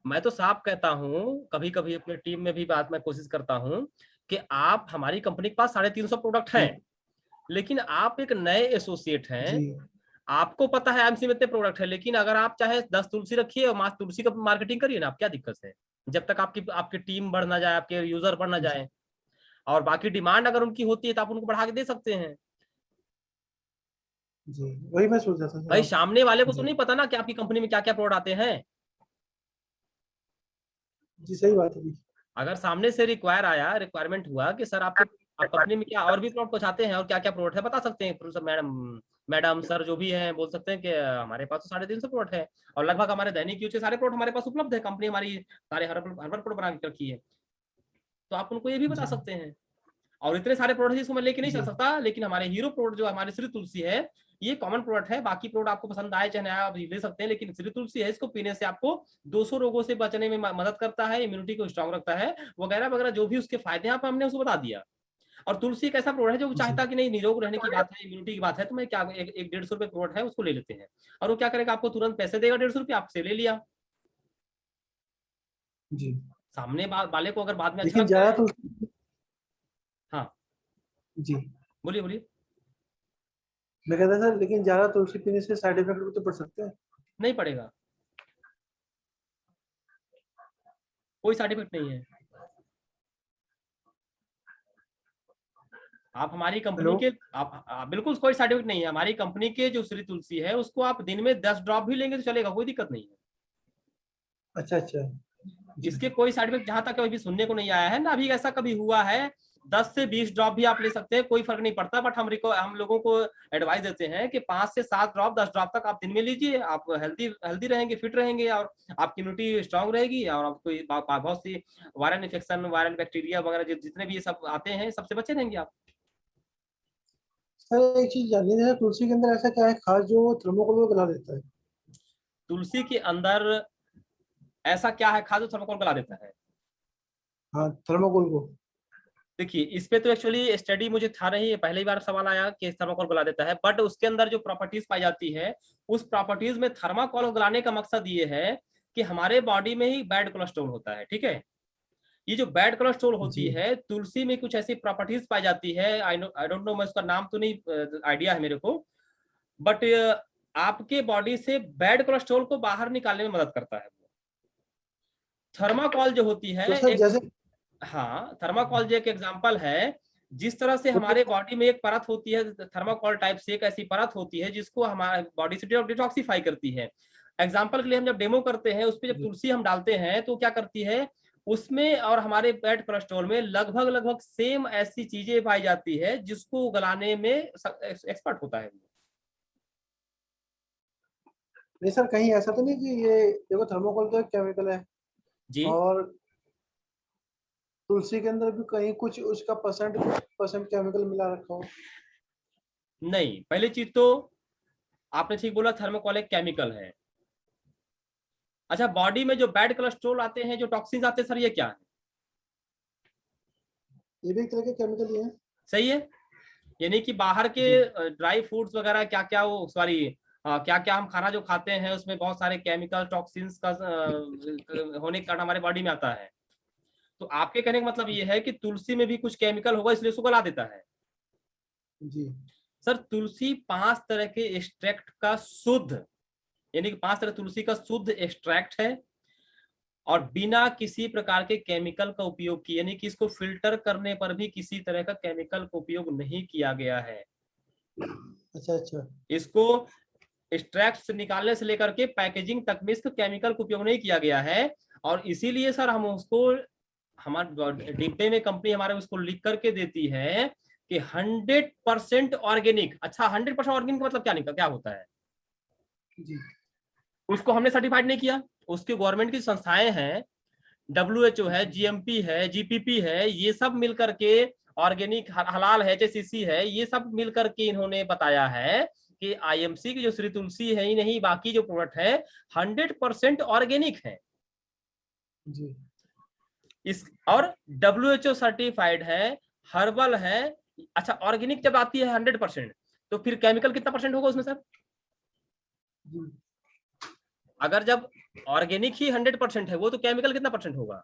मैं तो साफ कहता हूँ, कभी कभी अपने टीम में भी बात मैं कोशिश करता हूँ कि आप, हमारी कंपनी के पास 350 प्रोडक्ट जी हैं, लेकिन आप एक नए एसोसिएट हैं, जी आपको पता है एमसी में इतने प्रोडक्ट है, लेकिन अगर आप चाहे 10 तुलसी रखिए और तुलसी का मार्केटिंग करिए ना, आप क्या दिक्कत है? जब तक आपकी आपकी टीम बढ़ ना जाए, आपके यूजर बढ़ ना जी जाए, और बाकी डिमांड अगर उनकी होती है तो आप उनको बढ़ा के दे सकते हैं। जी वही मैं सोच रहा था सर भाई आप। सामने वाले को तो जी नहीं पता ना कि आपकी कंपनी में क्या क्या प्रोडक्ट आते हैं। जी सही बात है जी। अगर सामने से रिक्वायरमेंट हुआ कि सर आपके आप कंपनी में क्या और भी प्रोडक्ट पहुंचाते हैं और क्या क्या प्रोडक्ट है, बता सकते हैं प्रोफेसर मैडम, मैडम सर जो भी हैं, बोल सकते हैं कि हमारे पास तो 350 प्रोडक्ट है, और लगभग हमारे दैनिक यूज के सारे प्रोडक्ट हमारे पास उपलब्ध है, कंपनी हमारी सारे हर्बल प्रोडक्ट बना के रखी है। तो आप उनको ये भी बता जी सकते हैं। और इतने सारे प्रोडक्ट जिसको मैं लेके नहीं चल जी सकता, लेकिन हमारे हीरो प्रोडक्ट जो हमारी श्री तुलसी है, ये कॉमन प्रोडक्ट है, बाकी प्रोडक्ट आपको पसंद आए चाहे आप ले सकते हैं, लेकिन श्री तुलसी है, इसको पीने से आपको 200 रोगों से बचने में मदद करता है, इम्यूनिटी को स्ट्रांग रखता है, वगैरह वगैरह जो भी उसके फायदे हैं, आप हमने उसको बता दिया। और तुलसी एक ऐसा प्रोडक्ट है जो जी चाहता कि नहीं, निरोग रहने की बात है, इम्यूनिटी की बात है, तो मैं क्या, एक 150 रुपए प्रोडक्ट है उसको ले लेते हैं, और वो क्या करेगा, आपको तुरंत पैसे देगा, 150 रुपये आपसे ले लिया। जी। सामने वाले को अगर बाद में अच्छा लेकिन लगता ज्यादा है। तो। हाँ जी बोलिए बोलिए। मैं कहता था, लेकिन ज्यादा तुलसी पीने से साइड इफेक्ट भी तो पड़ सकते हैं। नहीं पड़ेगा, कोई साइड इफेक्ट नहीं है। आप हमारी कंपनी हेलो। के बिल्कुल कोई साइड इफेक्ट नहीं है, हमारी कंपनी के जो श्री तुलसी है उसको आप दिन में 10 ड्रॉप भी लेंगे तो चलेगा, कोई दिक्कत नहीं है। अच्छा अच्छा। जी इसके कोई साइड इफेक्ट जहां तक कभी सुनने को नहीं आया है ना, अभी ऐसा कभी हुआ है 10 से 20 ड्रॉप भी आप ले सकते हैं, कोई फर्क नहीं पड़ता, बट हम लोगों को एडवाइस देते हैं कि 5 से 7 ड्रॉप 10 ड्रॉप तक आप दिन में लीजिए, आप हेल्दी रहेंगे, फिट रहेंगे, और आपकी इम्यूनिटी स्ट्रांग रहेगी, और आपको बहुत सी वायरल इन्फेक्शन, वायरल बैक्टीरिया वगैरह जितने भी ये सब आते हैं, सबसे बचे रहेंगे आप। सर एक चीज जाननी है, तुलसी के अंदर ऐसा क्या है खास जो वो थर्मोकोल को गला देता है? तुलसी के अंदर ऐसा क्या है खास जो थर्मोकोल गला देता है? हाँ, थर्मोकोल को। देखिए, इस पे तो एक्चुअली स्टडी मुझे था नहीं, पहली बार सवाल आया कि थर्माकोल गला देता है, बट उसके अंदर जो प्रॉपर्टीज पाई जाती है, उस प्रॉपर्टीज में थर्माकोल गलाने का मकसद ये है कि हमारे बॉडी में ही बैड कोलेस्ट्रॉल होता है, ठीक है। ये जो बैड कोलेस्ट्रॉल होती जी है, तुलसी में कुछ ऐसी प्रॉपर्टीज पाई जाती है, आई डोंट नो, मैं उसका नाम तो नहीं आइडिया है मेरे को, बट आपके बॉडी से बैड कोलेस्ट्रॉल को बाहर निकालने में मदद करता है। थर्माकोल जो होती है तो सर एक, जैसे हाँ, थर्माकोल जो एक एग्जांपल है, जिस तरह से तो हमारे बॉडी में एक परत होती है थर्माकोल टाइप से, एक ऐसी परत होती है जिसको हमारे बॉडी से डिटॉक्सिफाई करती है। एग्जांपल के लिए हम जब डेमो करते हैं, उस पर जब तुलसी हम डालते हैं तो क्या करती है, उसमें और हमारे बैड कोलेस्ट्रॉल में लगभग लगभग सेम ऐसी चीजें पाई जाती है जिसको गलाने में एक्सपर्ट होता है। नहीं सर, कहीं ऐसा तो नहीं कि ये देखो थर्मोकोल तो एक केमिकल है, जी और तुलसी के अंदर भी कहीं कुछ उसका परसेंट केमिकल मिला रखा हो? नहीं, पहली चीज तो आपने ठीक बोला, थर्मोकोल एक केमिकल है। अच्छा, बॉडी में जो बैड कोलेस्ट्रॉल आते हैं, जो टॉक्सिन्स आते हैं सर, ये क्या है? ये भी एक तरह के केमिकल ही है। सही है। यानी कि बाहर के जी ड्राई फ्रूट्स वगैरह, क्या क्या वो, सॉरी, क्या क्या हम खाना जो खाते हैं उसमें बहुत सारे केमिकल टॉक्सिन्स का होने के कारण हमारे बॉडी में आता है। तो आपके कहने का मतलब ये है कि तुलसी में भी कुछ केमिकल होगा, इसलिए उसको गला देता है। जी सर, तुलसी 5 तरह के एक्सट्रैक्ट का शुद्ध, यानी कि 5 तरह तुलसी का शुद्ध एक्सट्रैक्ट है, और बिना किसी प्रकार के केमिकल का उपयोग किए, यानी कि इसको फिल्टर करने पर भी किसी तरह का केमिकल का उपयोग नहीं किया गया है। अच्छा अच्छा। इसको एक्सट्रैक्ट से निकालने से लेकर के पैकेजिंग तक में इसका केमिकल का उपयोग नहीं किया गया है। और इसीलिए सर हम उसको, हमारे डिब्बे में कंपनी हमारे उसको लिख करके देती है कि 100% ऑर्गेनिक। अच्छा, 100% ऑर्गेनिक मतलब क्या होता है? जी उसको हमने सर्टिफाइड नहीं किया, उसके गवर्नमेंट की संस्थाएं हैं, WHO है, GMP है, GPP है, ये सब मिलकर के, ऑर्गेनिक हलाल है, HACCP है, ये सब मिलकर के इन्होंने बताया है कि IMC की जो श्री तुलसी है ही नहीं, बाकी जो प्रोडक्ट है 100% ऑर्गेनिक है। जी इस और WHO सर्टिफाइड है, हर्बल है। अच्छा, ऑर्गेनिक जब आती है 100%, तो फिर केमिकल कितना परसेंट होगा उसमें सर? जी। अगर जब ऑर्गेनिक ही 100% है वो, तो केमिकल कितना परसेंट होगा?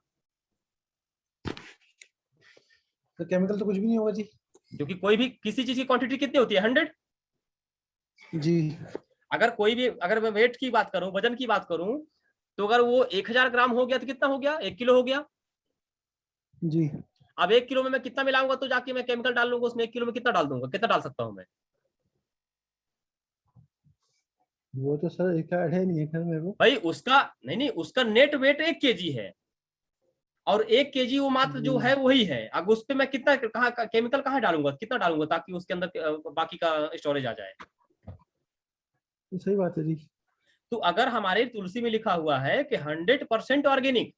तो केमिकल तो कुछ भी नहीं होगा जी। क्योंकि कोई भी किसी चीज की क्वांटिटी कितनी होती है, 100। जी अगर कोई भी, अगर मैं वेट की बात करूं, वजन की बात करूं, तो अगर वो 1000 ग्राम हो गया तो कितना हो गया? 1 किलो हो गया। जी। अब 1 किलो में मैं कितना मिलाऊंगा तो जाके मैं केमिकल डाल लूंगा उसमें? 1 किलो में कितना डाल दूंगा, कितना डाल सकता हूं मैं? वो तो सर एक आइडिया नहीं है खैर मेरे को। भाई उसका, नहीं, उसका नेट वेट 1 kg है, और 1 kg वो मात्र जो जी है वही है। अब उस पर मैं कितना, कहाँ केमिकल कहाँ डालूंगा, कितना डालूंगा ताकि उसके अंदर बाकी का स्टोरेज आ जाए? तो सही बात है जी। तो अगर हमारे तुलसी में लिखा हुआ है कि 100% ऑर्गेनिक,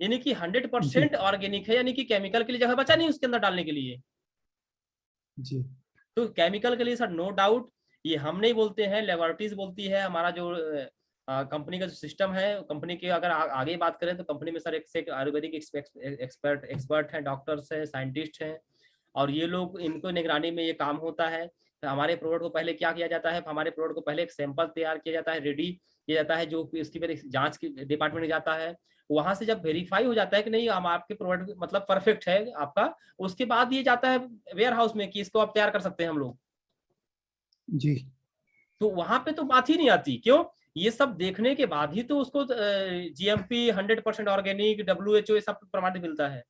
यानी कि 100% जी ऑर्गेनिक है, यानी कि केमिकल के लिए जगह बचा नहीं उसके अंदर डालने के लिए। जी तो केमिकल के लिए सर नो डाउट, ये हम नहीं बोलते हैं, लेबोरेटरीज बोलती है। हमारा जो कंपनी का जो सिस्टम है, कंपनी की अगर आगे बात करें तो कंपनी में सर एक से एक आयुर्वेदिक एक्सपर्ट हैं, डॉक्टर्स हैं, साइंटिस्ट हैं, और ये लोग, इनको निगरानी में ये काम होता है। तो हमारे प्रोडक्ट को पहले क्या किया जाता है, हमारे प्रोडक्ट को पहले एक सैंपल तैयार किया जाता है, रेडी किया जाता है, जो इसकी फिर जांच की डिपार्टमेंट में जाता है। वहां से जब वेरीफाई हो जाता है कि नहीं, हम आपके प्रोडक्ट मतलब परफेक्ट है आपका, उसके बाद ये जाता है वेयर हाउस में कि इसको आप तैयार कर सकते हैं हम लोग। जी। तो वहां पे तो बात ही नहीं आती, क्यों? ये सब देखने के बाद ही तो उसको GMP 100% ऑर्गेनिक, WHO ये सब प्रमाणित मिलता है।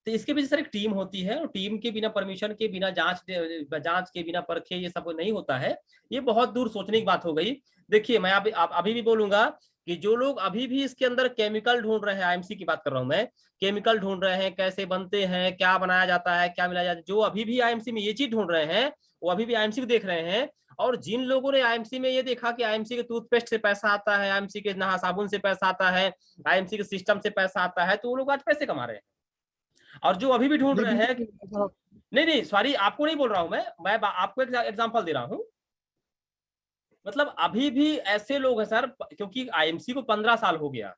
तो इसके पीछे सर एक टीम होती है, और टीम के बिना, परमिशन के बिना, जांच के बिना परखे ये सब नहीं होता है। ये बहुत दूर सोचने की बात हो गई। देखिए, मैं अभी भी बोलूंगा कि जो लोग अभी भी इसके अंदर केमिकल ढूंढ रहे हैं, आईएमसी की बात कर रहा हूं मैं, केमिकल ढूंढ रहे हैं, कैसे बनते हैं, क्या बनाया जाता है, क्या मिलाया जाता है, जो अभी भी आईएमसी में ये चीज ढूंढ रहे हैं वो अभी भी आईएमसी को देख रहे हैं। और जिन लोगों ने आईएमसी में ये देखा कि आईएमसी के टूथपेस्ट से पैसा आता है, आईएमसी के नहा साबुन से पैसा आता है, आईएमसी के सिस्टम से पैसा आता है, तो वो लोग आज पैसे कमा रहे हैं। और जो अभी भी ढूंढ नहीं रहे हैं, बिल्कुल। नहीं नहीं सॉरी, आपको नहीं बोल रहा हूं मैं आपको एक एग्जांपल दे रहा हूं। मतलब अभी भी ऐसे लोग हैं सर, क्योंकि आईएमसी को 15 साल हो गया,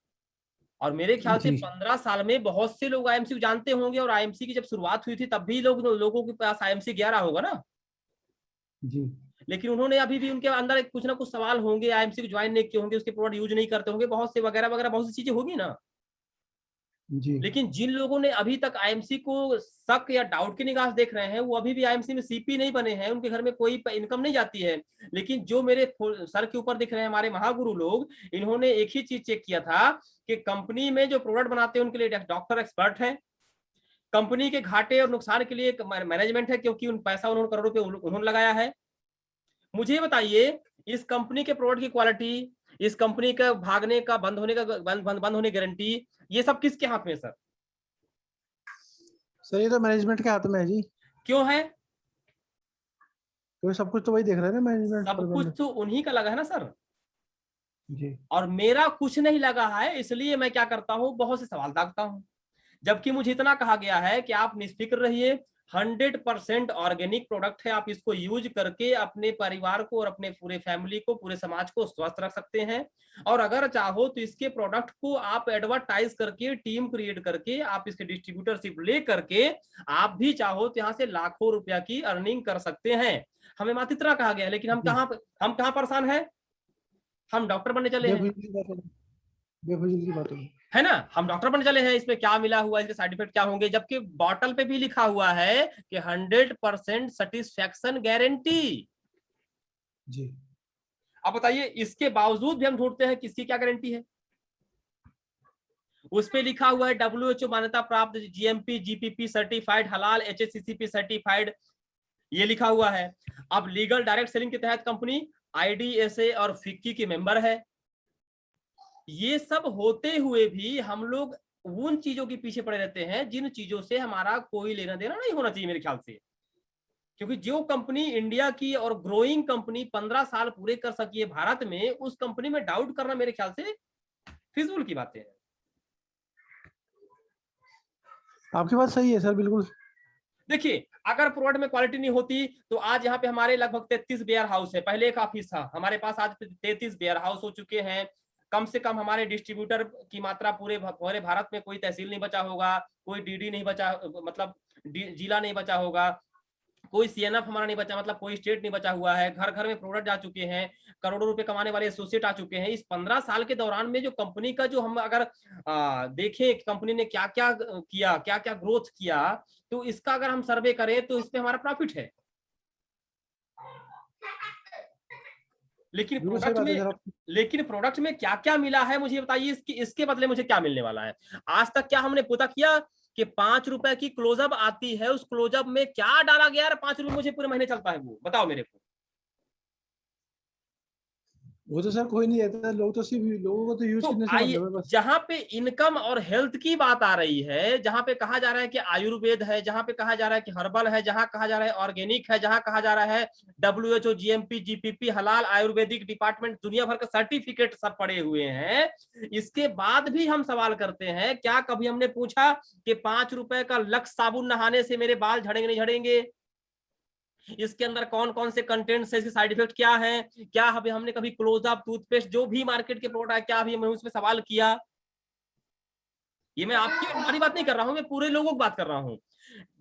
और मेरे ख्याल से जी 15 साल में बहुत से लोग आईएमसी को जानते होंगे, और आईएमसी की जब शुरुआत हुई थी तब भी लोगों के पास आईएमसी 11 होगा ना। जी लेकिन उन्होंने अभी भी उनके अंदर कुछ ना कुछ सवाल होंगे, आईएमसी को ज्वाइन नहीं किए होंगे, उसके प्रोडक्ट यूज नहीं करते होंगे, बहुत से वगैरह वगैरह बहुत सी चीजें होगी ना। जी लेकिन जिन लोगों ने अभी तक आईएमसी को शक या डाउट की निगाह से देख रहे हैं, वो अभी भी आईएमसी में सीपी नहीं बने हैं, उनके घर में कोई इनकम नहीं जाती है। लेकिन जो मेरे सर के ऊपर दिख रहे हैं हमारे महागुरु लोग, इन्होंने एक ही चीज चेक किया था कि कंपनी में जो प्रोडक्ट बनाते हैं उनके लिए डॉक्टर एक्सपर्ट है, कंपनी के घाटे और नुकसान के लिए एक मैनेजमेंट है, क्योंकि उन पैसा उन्होंने करोड़ रुपए उन्होंने लगाया है। मुझे बताइए, इस कंपनी के प्रोडक्ट की क्वालिटी, इस कंपनी का भागने का बंद होने का बंद होने गारंटी, ये सब किसके हाथ में सर? सर ये तो मैनेजमेंट के हाथ में है जी। क्यों है? तो सब कुछ तो वही देख रहे हैं ना, मैनेजमेंट सब कुछ प्रबंध। तो उन्हीं का लगा है ना सर। जी और मेरा कुछ नहीं लगा है, इसलिए मैं क्या करता हूँ, बहुत से सवाल दागता हूँ। जबकि मुझे इतना कहा गया है कि आप निश्फिक्र रहिए, 100% ऑर्गेनिक प्रोडक्ट है, आप इसको यूज करके अपने परिवार को और अपने पूरे फैमिली को, पूरे समाज को स्वस्थ रख सकते हैं। और अगर चाहो तो इसके प्रोडक्ट को आप एडवर्टाइज करके, टीम क्रिएट करके, आप इसके डिस्ट्रीब्यूटरशिप ले करके आप भी चाहो तो यहाँ से लाखों रुपया की अर्निंग कर सकते हैं। हमें मात्र इतना कहा गया है, लेकिन हम जी। कहाँ परेशान हैं? हम डॉक्टर बनने चले हैं, बेफिजूल की बात होगी, बेफिजूल की बात होगी। है ना, हम डॉक्टर बनने चले हैं, इसमें क्या मिला हुआ है, इसके साइड इफेक्ट क्या होंगे, जबकि बॉटल पे भी लिखा हुआ है कि 100% सेटिस्फैक्शन गारंटी। जी अब बताइए, इसके बावजूद भी हम ढूंढते हैं किसकी क्या गारंटी है? उस पे लिखा हुआ है WHO मान्यता प्राप्त, GMP GPP सर्टिफाइड, हलाल, HACCP सर्टिफाइड, ये लिखा हुआ है। अब लीगल डायरेक्ट सेलिंग के तहत कंपनी IDSA और फिक्की की मेंबर है। ये सब होते हुए भी हम लोग उन चीजों के पीछे पड़े रहते हैं जिन चीजों से हमारा कोई लेना देना नहीं होना चाहिए मेरे ख्याल से। क्योंकि जो कंपनी इंडिया की और ग्रोइंग कंपनी 15 साल पूरे कर सकी है भारत में, उस कंपनी में डाउट करना मेरे ख्याल से फिजूल की बातें हैं। आपकी बात सही है सर, बिल्कुल। देखिए, अगर प्रोडक्ट में क्वालिटी नहीं होती तो आज यहाँ पे हमारे लगभग 33 वेयर हाउस है, पहले एक ऑफिस था, हमारे पास आज 33 वेयर हाउस हो चुके हैं। कम से कम हमारे डिस्ट्रीब्यूटर की मात्रा पूरे भारत में कोई तहसील नहीं बचा होगा, कोई डीडी नहीं बचा, मतलब जिला नहीं बचा होगा, कोई सीएनएफ हमारा नहीं बचा, मतलब कोई स्टेट नहीं बचा हुआ है, घर घर में प्रोडक्ट जा चुके हैं, करोड़ों रुपए कमाने वाले एसोसिएट आ चुके हैं। इस 15 साल के दौरान में जो कंपनी का, जो हम अगर देखें कंपनी ने क्या क्या किया, क्या क्या ग्रोथ किया, तो इसका अगर हम सर्वे करें तो इसमें हमारा प्रॉफिट है। लेकिन बिल्कुल सही प्रोडक्ट बात है में सर आपकी। लेकिन प्रोडक्ट में क्या क्या मिला है मुझे बताइए, इसके बदले मुझे क्या मिलने वाला है? आज तक क्या हमने पता किया कि 5 रुपए की क्लोजअप आती है, उस क्लोजअप में क्या डाला गया है? 5 रुपए मुझे पूरे महीने चलता है, वो बताओ मेरे को। वो तो सर कोई नहीं रहता, लोग तो सिर्फ लोगों को तो यूज तो करने से आइए, मतलब है बस। जहां पे इनकम और हेल्थ की बात आ रही है, जहां पे कहा जा रहा है कि आयुर्वेद है, जहां पे कहा जा रहा है कि हर्बल है, जहां कहा जा रहा है ऑर्गेनिक है, जहां कहा जा रहा है WHO GMP GPP हलाल आयुर्वेदिक डिपार्टमेंट, दुनिया भर के सर्टिफिकेट सब पड़े हुए हैं, इसके बाद भी हम सवाल करते हैं, क्या कभी हमने पूछा कि 5 रुपए का लक्स साबुन नहाने से मेरे बाल झड़ेंगे नहीं झड़ेंगे? इसके अंदर कौन कौन से कंटेंट्स है, इसके साइड इफेक्ट क्या है? क्या अभी हमने कभी क्लोजअप, टूथपेस्ट, जो भी मार्केट के प्रोडक्ट है, क्या अभी हमने उसमें सवाल किया? ये मैं आपकी और हमारी बात नहीं कर रहा हूं, मैं पूरे लोगों की बात कर रहा हूं।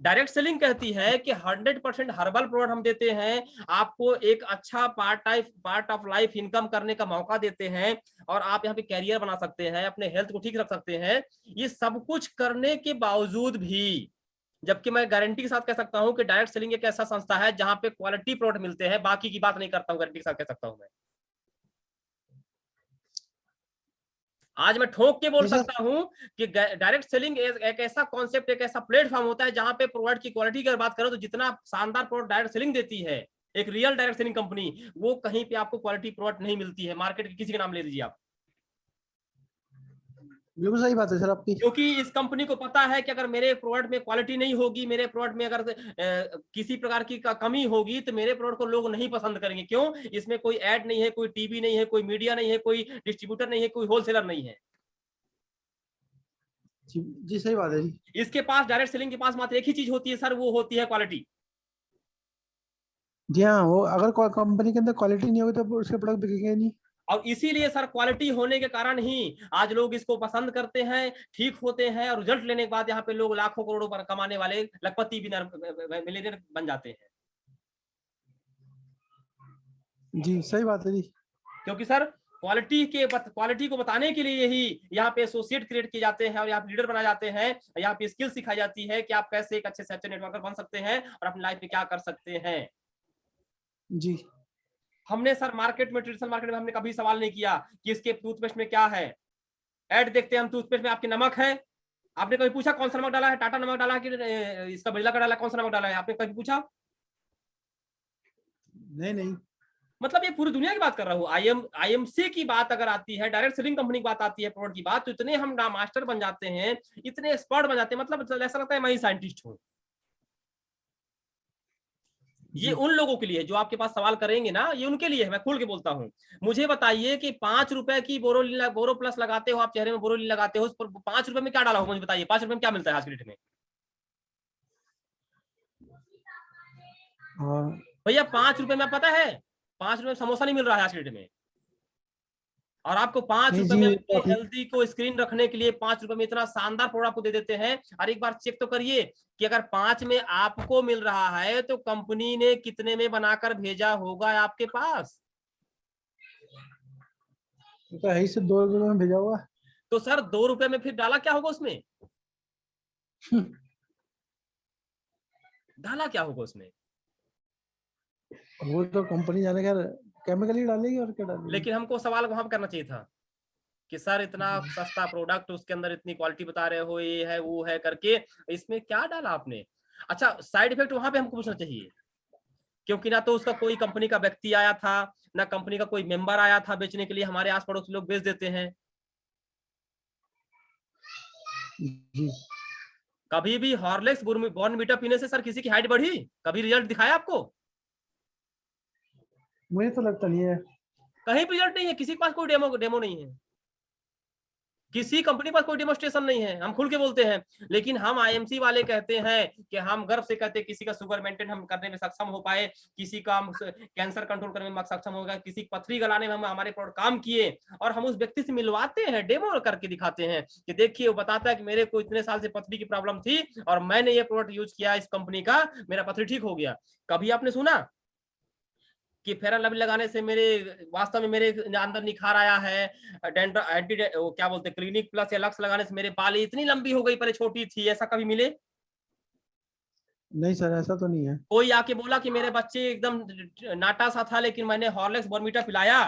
डायरेक्ट सेलिंग कहती है कि 100% हर्बल प्रोडक्ट हम देते हैं, आपको एक अच्छा पार्ट ऑफ लाइफ इनकम करने का मौका देते हैं, और आप यहाँ पे कैरियर बना सकते हैं, अपने हेल्थ को ठीक रख सकते हैं। ये सब कुछ करने के बावजूद भी, जबकि मैं गारंटी के साथ कह सकता हूं कि डायरेक्ट सेलिंग एक ऐसा संस्था है जहां पे क्वालिटी प्रोडक्ट मिलते हैं, बाकी की बात नहीं करता हूं, गारंटी के साथ कह सकता हूं मैं। आज मैं ठोक के बोल नहीं सर। सकता हूं कि डायरेक्ट सेलिंग एक ऐसा कॉन्सेप्ट, एक ऐसा प्लेटफॉर्म होता है जहां पे प्रोडक्ट की क्वालिटी की अगर बात करो तो जितना शानदार प्रोडक्ट डायरेक्ट सेलिंग देती है एक रियल डायरेक्ट सेलिंग कंपनी, वो कहीं पे आपको क्वालिटी प्रोडक्ट नहीं मिलती है, मार्केट के किसी का नाम ले लीजिए आप। बिल्कुल सही बात है सर आपकी। क्योंकि इस कंपनी को पता है कि अगर मेरे प्रोडक्ट में क्वालिटी नहीं होगी, मेरे प्रोडक्ट में अगर किसी प्रकार की कमी होगी, तो मेरे प्रोडक्ट को लोग नहीं पसंद करेंगे। क्यों? इसमें कोई ऐड नहीं है, कोई टीवी नहीं है, कोई मीडिया नहीं है, कोई डिस्ट्रीब्यूटर नहीं है, कोई होलसेलर नहीं है। जी सही बात है जी। इसके पास डायरेक्ट सेलिंग के पास मात्र एक ही चीज होती है सर, वो होती है क्वालिटी। जी हाँ, वो अगर कंपनी के अंदर क्वालिटी नहीं होगी तो उसके प्रोडक्ट बिकेंगे नहीं। और इसीलिए सर क्वालिटी होने के कारण ही आज लोग इसको पसंद करते हैं, ठीक होते हैं, और रिजल्ट लेने के बाद यहाँ पे लोग लाखों करोड़ों पर कमाने वाले लखपति मिलियनर बन जाते हैं। जी सही बात है जी। क्योंकि सर क्वालिटी को बताने के लिए ही यहाँ पे एसोसिएट क्रिएट किए जाते हैं, और यहाँ पे लीडर बनाए जाते हैं, यहाँ पे स्किल सिखाई जाती है कि आप कैसे एक अच्छे से अच्छे नेटवर्कर बन सकते हैं और अपनी लाइफ में क्या कर सकते हैं। जी हमने सर मार्केट में, ट्रेडिशनल मार्केट में हमने कभी सवाल नहीं किया कि इसके टूथपेस्ट में क्या है। ऐड देखते हैं हम, टूथपेस्ट में आपके नमक है, आपने कभी पूछा कौन सा नमक डाला है? टाटा नमक डाला है कि इसका बिरला का डाला है? कौन सा नमक डाला है आपने कभी पूछा? नहीं नहीं। मतलब ये पूरी दुनिया की बात कर रहा हूँ। आईएमसी की बात अगर आती है, डायरेक्ट सेलिंग कंपनी की बात आती है, प्रोडक्ट की बात, तो इतने हम मास्टर बन जाते हैं, इतने एक्सपर्ट बन जाते हैं, मतलब ऐसा लगता है मैं ही साइंटिस्ट हूँ। ये उन लोगों के लिए जो आपके पास सवाल करेंगे ना, ये उनके लिए है, मैं खोल के बोलता हूँ। मुझे बताइए कि 5 रुपए की बोरो प्लस लगाते हो आप, चेहरे में बोरोलिन लगाते हो, उस पर 5 रुपए में क्या डाला हो? मुझे बताइए 5 रुपए में क्या मिलता है आज के डेट में? हाँ भैया 5 रुपए में पता है, 5 रुपए में समोसा नहीं मिल रहा है आज के डेट में। और आपको 5 नहीं रुपए जी, में ये अपनी बात है। हेल्दी को स्क्रीन रखने के लिए 5 रुपए में इतना शानदार प्रोडक्ट आपको दे देते हैं। और एक बार चेक तो करिए कि अगर 5 में आपको मिल रहा है तो कंपनी ने कितने में बनाकर भेजा होगा आपके पास? तो है ही सिर्फ 2 रुपये में भेजा हुआ। तो सर 2 रुपए में फिर डाला क्या होगा उसमें? डाला क्या होगा उसमें? वो तो कंपनी जाने का, केमिकल ही डालेगी और क्या डालेगी। लेकिन हमको सवाल वहां करना चाहिए था कि सर इतना सस्ता प्रोडक्ट, उसके अंदर इतनी क्वालिटी बता रहे हो, ये है वो है करके, इसमें क्या डाला आपने? अच्छा, साइड इफेक्ट वहां पे हमको पूछना चाहिए, क्योंकि ना तो उसका कोई कंपनी का व्यक्ति आया था, ना कंपनी का कोई मेंबर आया था बेचने के लिए। हमारे आस पड़ोस लोग बेच देते हैं। जी कभी भी हॉर्लिक्स बॉर्नवीटा पीने से सर किसी की हाइट बढ़ी? कभी रिजल्ट दिखाया आपको? मुझे तो लगता नहीं है। कहीं भी रिजल्ट नहीं है, किसी के पास कोई डेमो नहीं है, किसी कंपनी पर कोई डेमोस्ट्रेशन नहीं है। हम खुल के बोलते हैं। लेकिन हम आईएमसी वाले कहते हैं कि हम गर्व से कहते हैं किसी का शुगर मेंटेन हम करने में सक्षम हो पाए, किसी का कैंसर कंट्रोल करने में सक्षम होगा, किसी की पथरी गलाने में हम हमारे प्रोडक्ट काम किए, और हम उस व्यक्ति से मिलवाते हैं, डेमो करके दिखाते हैं कि देखिए, वो बताता है कि मेरे को इतने साल से पथरी की प्रॉब्लम थी और मैंने ये प्रोडक्ट यूज किया इस कंपनी का, मेरा पथरी ठीक हो गया। कभी आपने सुना कि फेयर एंड लवली लगाने से मेरे वास्तव में मेरे अंदर निखार आया है? क्या बोलते हैं, क्लिनिक प्लस या लक्स लगाने से मेरे बाल इतनी लंबी हो गई, पहले छोटी थी, ऐसा कभी मिले? नहीं सर, ऐसा तो नहीं है। कोई आके बोला कि मेरे बच्चे एकदम नाटा सा था, लेकिन मैंने हॉर्लिक्स बॉर्नवीटा पिलाया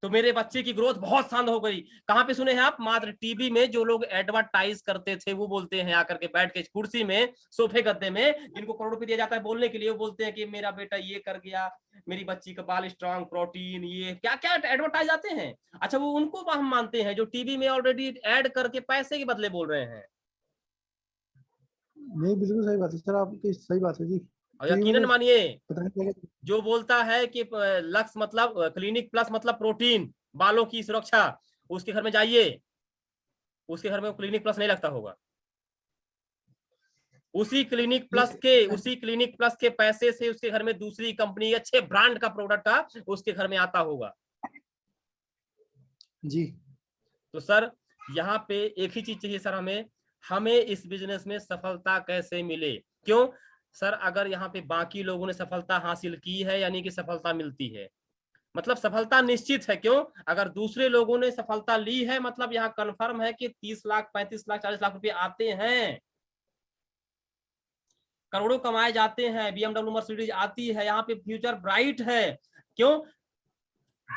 तो मेरे बच्चे की ग्रोथ बहुत शानदार हो गई? कहाँ पे सुने हैं आप? मात्र टीवी में। जो लोग एडवर्टाइज करते थे वो बोलते हैं आकर के बैठ के कुर्सी में, सोफे गद्दे में, जिनको करोड़ रुपए दिया जाता है बोलने के लिए, वो बोलते हैं कि मेरा बेटा ये कर गया, मेरी बच्ची का बाल स्ट्रांग, प्रोटीन, ये क्या क्या एडवर्टाइज आते हैं। अच्छा, वो उनको हम मानते हैं जो टीवी में ऑलरेडी ऐड करके पैसे के बदले बोल रहे हैं। नहीं, बिल्कुल सही बात है सर आपकी, सही बात है जी। और टीवी में यकीनन तो मानिए, पता नहीं क्या। जो बोलता है कि लक्स मतलब क्लिनिक प्लस मतलब प्रोटीन, बालों की सुरक्षा, उसके घर में जाइए, उसके घर में क्लिनिक प्लस नहीं लगता होगा। उसी क्लिनिक प्लस के पैसे से उसके घर में दूसरी कंपनी अच्छे ब्रांड का प्रोडक्ट का उसके घर में आता होगा। जी तो सर यहाँ पे एक ही चीज चाहिए सर, हमें इस बिजनेस में सफलता कैसे मिले? क्यों सर? अगर यहाँ पे बाकी लोगों ने सफलता हासिल की है, यानी कि सफलता मिलती है, मतलब सफलता निश्चित है। क्यों? अगर दूसरे लोगों ने सफलता ली है, मतलब यहाँ कंफर्म है कि 30 लाख, 35 लाख, 40 लाख रुपए आते हैं, करोड़ों कमाए जाते हैं, BMW मर्सिडीज आती है, यहाँ पे फ्यूचर ब्राइट है। क्यों?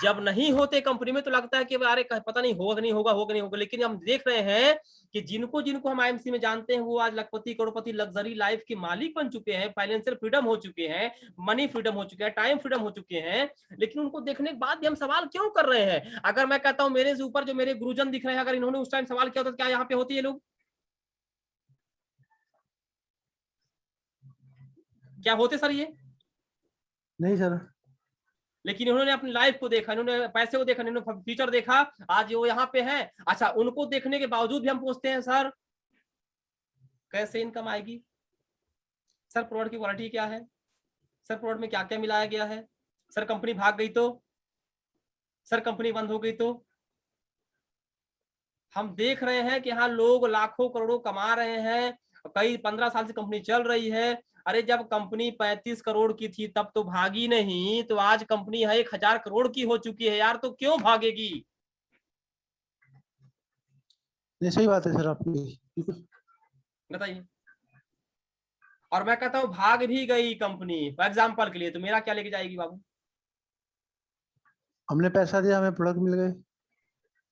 जब नहीं होते कंपनी में तो लगता है कि अरे पता नहीं होगा नहीं होगा, होगा नहीं होगा, लेकिन हम देख रहे हैं कि जिनको जिनको हम आईएमसी में जानते हैं वो आज लखपति करोड़पति लग्जरी लाइफ के मालिक बन चुके हैं, फाइनेंशियल फ्रीडम हो चुके हैं, मनी फ्रीडम हो चुके हैं, टाइम फ्रीडम हो चुके हैं। लेकिन उनको देखने के बाद भी हम सवाल क्यों कर रहे हैं? अगर मैं कहता हूं मेरे से ऊपर जो मेरे गुरुजन दिख रहे हैं, अगर इन्होंने उस टाइम सवाल किया होता तो क्या यहाँ पे होती है लोग? क्या होते सर ये? नहीं सर। लेकिन इन्होंने अपनी लाइफ को देखा, इन्होंने पैसे को देखा, इन्होंने फ्यूचर देखा, आज वो यहाँ पे हैं। अच्छा, उनको देखने के बावजूद भी हम पूछते हैं सर कैसे इनकम आएगी? सर प्रोडक्ट की क्वालिटी क्या है? सर प्रोडक्ट में क्या क्या मिलाया गया है? सर कंपनी भाग गई तो? सर कंपनी बंद हो गई तो? हम देख रहे हैं कि हाँ लोग लाखों करोड़ों कमा रहे हैं, कई 15 साल से कंपनी चल रही है। अरे जब कंपनी 35 करोड़ की थी तब तो भागी नहीं, तो आज कंपनी है 1000 करोड़ की हो चुकी है यार, तो क्यों भागेगी? ये सही बात है सर आपकी, बिल्कुल। बताइए। और मैं कहता हूँ भाग भी गई कंपनी फॉर एग्जाम्पल के लिए, तो मेरा क्या लेके जाएगी बाबू? हमने पैसा दिया, हमें प्रोडक्ट मिल गए।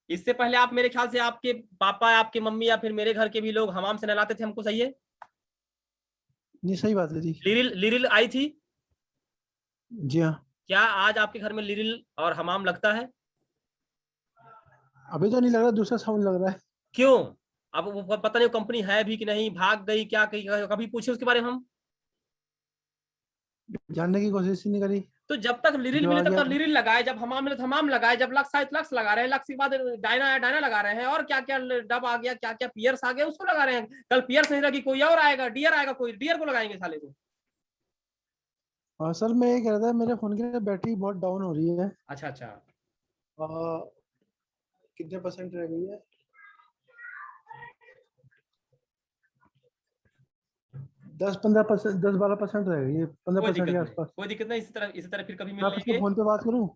इससे पहले आप मेरे ख्याल से आपके पापा, आपकी मम्मी या फिर मेरे घर के भी लोग हमाम से नहलाते थे हमको, सही है? जी सही बात है जी। लिरिल लिरिल आई थी। जी हाँ। क्या आज आपके घर में लिरिल और हमाम लगता है? अभी तो नहीं लग रहा, दूसरा साउंड लग रहा है। क्यों? अब वो पता नहीं कंपनी है भी कि नहीं, भाग गई क्या, कभी पूछे उसके बारे में हम? जानने की कोशिश ही नहीं करी। तो जब तक लिरिल जो मिले आ तब गया तक लिरिल लगाए, जब हमाम मिले तो हमाम लगाए, जब लक्स आए तो लक्स लगा रहे हैं, लक्स के बाद डायना आया डायना लगा रहे हैं, और क्या क्या डब आ गया, क्या क्या पियर्स आ गया उसको लगा रहे हैं। कल पियर्स नहीं लगी कोई और आएगा, डियर आएगा, कोई डियर को लगाएंगे साले को। और सर मैं ये कह रहा था, मेरे फोन की बैटरी बहुत डाउन हो रही है। अच्छा अच्छा। कितने परसेंट रह गई है? 10-15%, 10-12% रह गई है, कोई 15% दिक्कत के नहीं, आसपास। कोई दिक्कत नहीं, इसी तरह फिर कभी मैं मिल आपसे लेंगे। फोन पे बात करूं?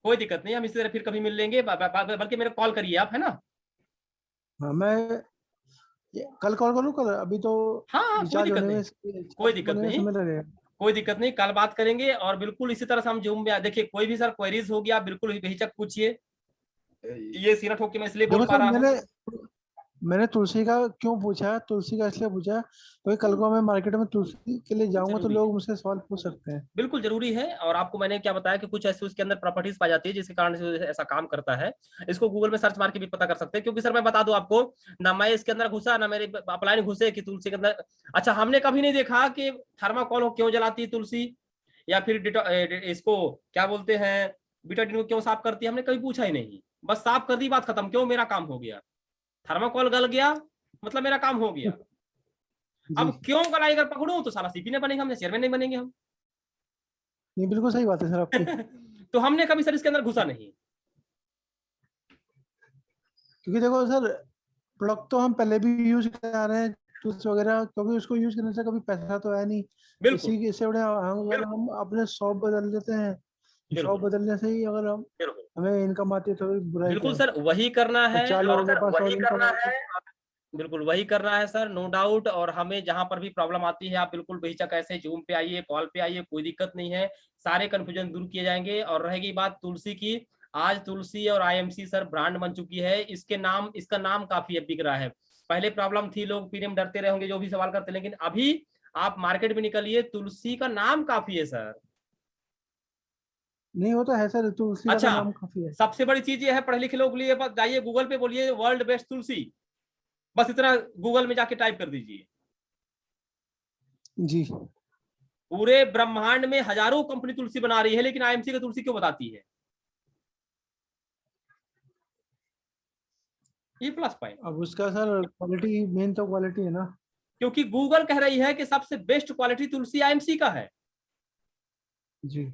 कोई दिक्कत नहीं, हम इसी तरह फिर कभी मिल लेंगे, बल्कि मेरे कॉल करिए आप, है ना? हाँ मैं कल कॉल करूं? कल अभी तो हाँ हाँ, कोई रिचार्ज दिक्कत होने नहीं, में, कोई चार्ज दिक्कत होने में नहीं, समय लगेगा। कोई दिक्कत नहीं, कल बात करेंगे। और बिल्कुल इसी तरह से हम जूम में देखिए, कोई भी सर क्वेरीज होगी आप बिल्कुल बेहिचक पूछिए। ये सीना ठोक के मैं इसलिए बोल देखो पा सर, रहा हूँ। मैंने तुलसी का क्यों पूछा, तुलसी का इसलिए पूछा क्योंकि कल को मैं मार्केट में तुलसी के लिए जाऊंगा तो जरूरी है, लोग मुझसे सवाल पूछ सकते हैं। बिल्कुल जरूरी है। और आपको मैंने क्या बताया कि कुछ ऐसे उसके अंदर प्रॉपर्टीज पाई जाती है जिसके कारण से ऐसा काम करता है। इसको गूगल में सर्च मार के भी पता कर सकते हैं, क्योंकि सर मैं बता दूं आपको, ना मैं इसके अंदर घुसा ना मेरे अपलाइन घुसे कि तुलसी के अंदर। अच्छा, हमने कभी नहीं देखा कि थर्माकोल को क्यों जलाती है तुलसी, या फिर इसको क्या बोलते हैं, बीटाडीन को क्यों साफ करती है, हमने कभी पूछा ही नहीं। बस साफ कर दी, बात खत्म, क्यों, मेरा काम हो गया। थर्माकोल गल गया मतलब मेरा काम हो गया। जी। अब क्यों गलाई अगर पकड़ूं तो सारा सीपी नहीं बनेगा, हम चेयरमैन नहीं बनेंगे हम। नहीं, बिल्कुल सही बात है सर आपकी। तो हमने कभी सर इसके अंदर घुसा नहीं। क्योंकि देखो सर, प्रोडक्ट तो हम पहले भी यूज कर रहे हैं, टूल्स वगैरह, क्योंकि उसको यूज करने से कभी पैसा तो है नहीं। बिल्कुल इसी के से बड़े हम अपने शॉप बदल देते हैं, शॉप बिल्कुल बदलने से ही अगर हम हमें इनकम आती है तो बुराई क्या बिल्कुल है। सर, वही करना और है। 4 लोगों के और पास और वही इनकम करना आती है, बिल्कुल वही करना है सर, नो डाउट। और हमें जहां पर भी प्रॉब्लम आती है आप बिल्कुल बेहिचक ऐसे जूम पे आइए, कॉल पे आइए, कोई दिक्कत नहीं है, सारे कंफ्यूजन दूर किए जाएंगे। और रहेगी बात तुलसी की, आज तुलसी और आईएमसी सर ब्रांड बन चुकी है, इसके नाम, इसका नाम काफी अब बिक रहा है। पहले प्रॉब्लम थी, लोग पीने में डरते रहे होंगे जो भी सवाल करते, लेकिन अभी आप मार्केट में निकलिए, तुलसी का नाम काफी है सर। नहीं होता है सर, तुलसी का अच्छा, तो नाम काफी है। सबसे बड़ी चीज ये है, पढ़े लिखे लोग के लिए, जाइए गूगल पे बोलिए वर्ल्ड बेस्ट तुलसी, बस इतना गूगल में जाके टाइप कर दीजिए। जी। पूरे ब्रह्मांड में हजारों कंपनी तुलसी बना रही है, लेकिन आईएमसी का तुलसी क्यों बताती है? ये प्लस पॉइंट। अब उसका सर क्वालिटी, मेन तो क्वालिटी है ना। क्योंकि गूगल कह रही है कि सबसे बेस्ट क्वालिटी तुलसी आईएमसी का है। जी।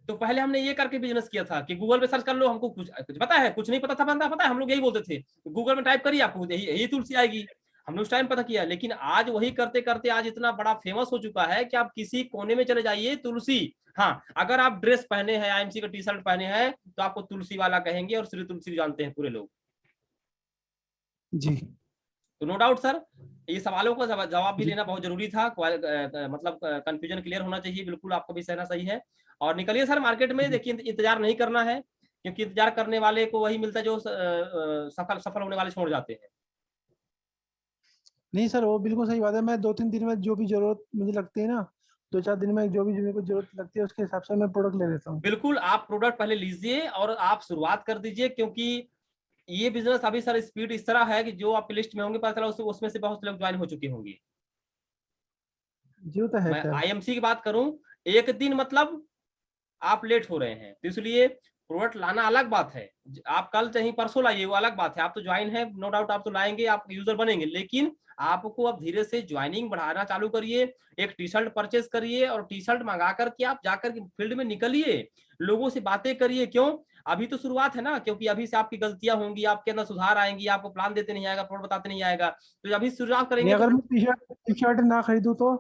तो पहले हमने ये करके बिजनेस किया था कि गूगल पे सर्च कर लो, हमको कुछ कुछ पता है, कुछ नहीं पता था, बंदा पता है, हम लोग यही बोलते थे गूगल में टाइप करिए आपको यही यही तुलसी आएगी। हमने उस टाइम पता किया, लेकिन आज वही करते करते आज इतना बड़ा फेमस हो चुका है कि आप किसी कोने में चले जाइए तुलसी। हाँ, अगर आप ड्रेस पहने हैं, आईएमसी का टी शर्ट पहने हैं, तो आपको तुलसी वाला कहेंगे, और श्री तुलसी जानते हैं पूरे लोग। जी। तो नो डाउट सर, ये सवालों का जवाब भी लेना बहुत जरूरी था, मतलब कंफ्यूजन क्लियर होना चाहिए, बिल्कुल आपका भी सहना सही है। और निकलिए सर मार्केट में, देखिए इंतजार नहीं करना है, क्योंकि इंतजार करने वाले को वही मिलता है जो सफल होने वाले छोड़ जाते हैं। नहीं सर, वो बिल्कुल सही बात है। मैं 2-3 दिन में जो भी जरूरत मुझे लगती है ना, 2-4 दिन में जो भी मेरे को जरूरत लगती है उसके हिसाब से मैं प्रोडक्ट ले लेता हूँ। बिल्कुल आप प्रोडक्ट पहले लीजिए और आप शुरुआत कर दीजिए, क्योंकि ये बिजनेस अभी सर स्पीड इस तरह है कि जो आपकी लिस्ट में होंगे पता चला उसमें से बहुत लोग ज्वाइन हो चुके होंगे। जी वो तो है मैं खैर। आईएमसी की बात करूं, एक दिन मतलब आप लेट हो रहे हैं, तो इसलिए प्रोडक्ट लाना अलग बात है, आप कल चाहे परसों लाइए वो अलग बात है, आप तो ज्वाइन है नो डाउट, आप तो लाएंगे, आप यूजर बनेंगे, लेकिन आपको अब धीरे से ज्वाइनिंग बढ़ाना चालू करिए, एक टी शर्ट परचेस करिए और टी शर्ट मंगा करके आप जाकर फील्ड में निकलिए, लोगों से बातें करिए। क्यों, अभी तो शुरुआत है ना, क्योंकि अभी से आपकी गलतियां होंगी, आपके अंदर सुधार आएंगी, आपको प्लान देते नहीं आएगा, प्रोडक्ट बताते नहीं आएगा, तो अभी शुरुआत नहीं, करेंगे अगर तो। मैं टी शर्ट ना खरीदूं तो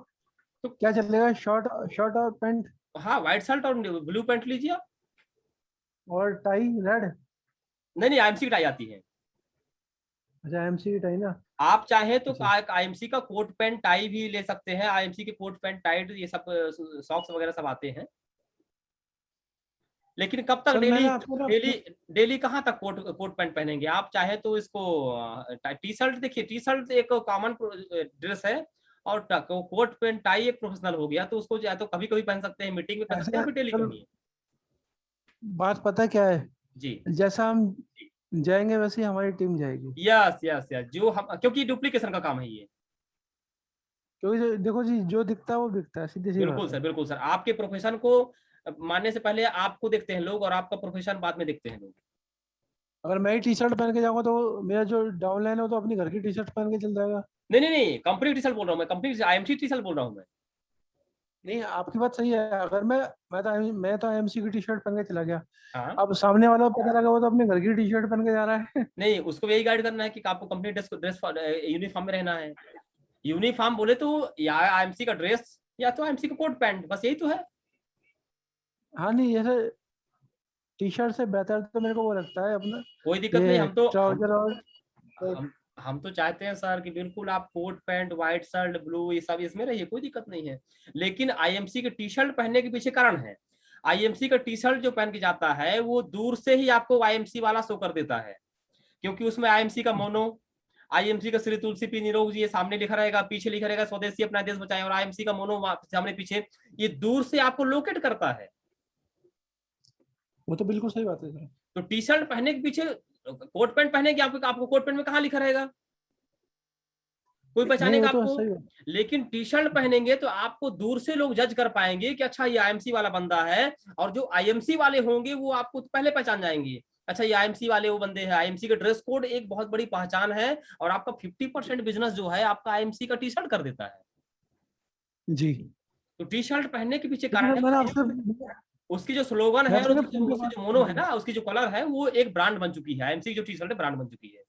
तो क्या चलेगा? शर्ट शर्ट और पैंट हाँ, व्हाइट शर्ट और ब्लू पैंट लीजिए आप। और टाई रेड। नहीं नहीं, आईएमसी की टाई आती है। अच्छा, एमसी की टाई ना। आप चाहे तो जी आईएमसी का कोट पैंट टाई भी ले सकते हैं, आईएमसी के कोट पैंट टाई ये सब सॉक्स वगैरह सब आते हैं, लेकिन कब तक सर, डेली मैंने आपको ना डेली डेली कहाँ तक कोट कोट पैंट पहनेंगे आप, चाहे तो इसको टी शर्ट, देखिए टी शर्ट एक कॉमन ड्रेस है, और कोट पैंट टाई एक प्रोफेशनल हो गया, तो उसको या तो कभी कभी पहन सकते हैं, मीटिंग में पहन सकते हैं, ऐसा या फिर डेली सर, पहनिए। बात पता क्या है? जी जैसा हम जाएंगे वैसे ही हमारी टीम जाएगी। यस यस यस, जो हम, क्योंकि डुप्लीकेशन का काम है ये। क्योंकि देखो जी, जो दिखता है वो बिकता है, सीधी सी बात है। बिल्कुल सर, आपके प्रोफेशन को मानने से पहले आपको देखते हैं लोग, और आपका प्रोफेशन बाद में देखते हैं लोग। अगर मैं ही टी शर्ट पहन के जाऊंगा तो मेरा जो डाउनलाइन है वो तो अपनी घर की टी शर्ट पहन के चल जाएगा। नहीं नहीं नहीं, कंपनी टी शर्ट बोल रहा हूँ मैं, कंपनी आईएमसी टी शर्ट बोल रहा हूँ मैं। नहीं, आपकी बात सही है। अगर मैं तो एमसी की टी शर्ट पहन के चला गया, हाँ, अब सामने वाला को पता लगा वो तो अपने घर की टी शर्ट पहन के जा रहा है। नहीं उसको यही गाइड करना है कि आपको कंपनी ड्रेस ड्रेस यूनिफॉर्म में रहना है। यूनिफॉर्म बोले तो या आईएमसी का ड्रेस या तो आईएमसी का कोट पैंट, बस यही तो है। हाँ, नहीं, जैसे टी शर्ट से बेहतर तो मेरे को वो लगता है अपना कोई दिक्कत नहीं, ये ट्राउजर और कोट। हम हम तो चाहते हैं सर कि बिल्कुल आप coat pant white shirt blue ये सब इसमें रहिए, कोई दिक्कत नहीं है, लेकिन आईएमसी के टी शर्ट पहनने के पीछे कारण है। आईएमसी का टी शर्ट जो पहन के जाता है वो दूर से ही आपको आईएमसी वाला शो कर देता है, क्योंकि उसमें आईएमसी का मोनो, आईएमसी का श्री तुलसी पी निरोग जी ये सामने लिखा रहेगा, पीछे लिखा रहेगा स्वदेशी अपना देश बचाएं, और आईएमसी का मोनो सामने पीछे, ये दूर से आपको लोकेट करता है। वो तो बिल्कुल सही बात है सर। तो टी शर्ट पहनने के पीछे, कोट पैंट पहनेंगे आपको कोट पैंट में कहाँ लिखा रहेगा, कोई नहीं, वो पहचानेगा तो आपको। सही बात। लेकिन टी शर्ट पहनेंगे तो आपको दूर से लोग जज कर पाएंगे कि अच्छा ये आईएमसी वाला बंदा है, और जो आईएमसी वाले होंगे वो आपको पहले पहचान जाएंगे, अच्छा ये आईएमसी वाले वो बंदे हैं। आईएमसी का ड्रेस कोड एक बहुत बड़ी पहचान है, और आपका 50% बिजनेस जो है आपका आईएमसी का टी शर्ट कर देता है। जी, तो टी शर्ट पहनने के पीछे लेकिन कारण है, मैंने आपसे उसकी जो स्लोगन मैं है और आपसे ना फोन पे उसकी बात। जो मोनो है जी ना, उसकी जो कलर है वो एक ब्रांड बन चुकी है, आईएमसी जो टी शर्ट है ब्रांड बन चुकी है।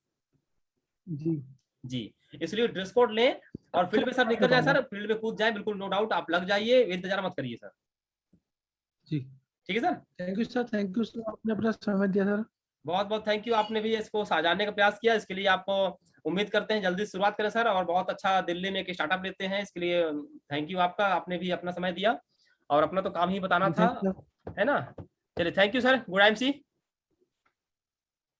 जी जी, इसलिए ड्रेस कोड लें और फील्ड में सर निकल जाए, सर फील्ड में कूद जाए, बिल्कुल नो डाउट, आप लग जाइए, इंतजार मत करिए सर। जी। ठीक है sir, thank you sir, thank you sir, आपने अपना समय दिया सर। बहुत बहुत थैंक यू, आपने भी इसको जानने का प्रयास किया, इसके लिए आपको उम्मीद करते हैं जल्दी शुरुआत करें सर, और बहुत अच्छा दिल्ली में एक स्टार्टअप लेते हैं, इसके लिए थैंक यू आपका, आपने भी अपना समय दिया, और अपना तो काम ही बताना जी था, थैंक यू। है ना। चलिए thank you sir, good time see.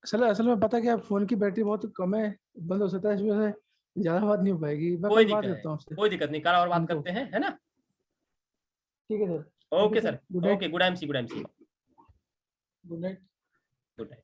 असल में पता क्या, फोन की बैटरी बहुत कम है, बंद हो सकता है, इस वजह से ज्यादा बात नहीं हो पाएगी। मैं कोई कल बात दिक्कत करता नहीं, हूँ आपसे। कोई दिक्कत नहीं, कल और बात उनको करते हैं, है ना। ठीक है sir. Thank you okay sir, sir, good night. Okay, good time see, good time see, good night. Good night.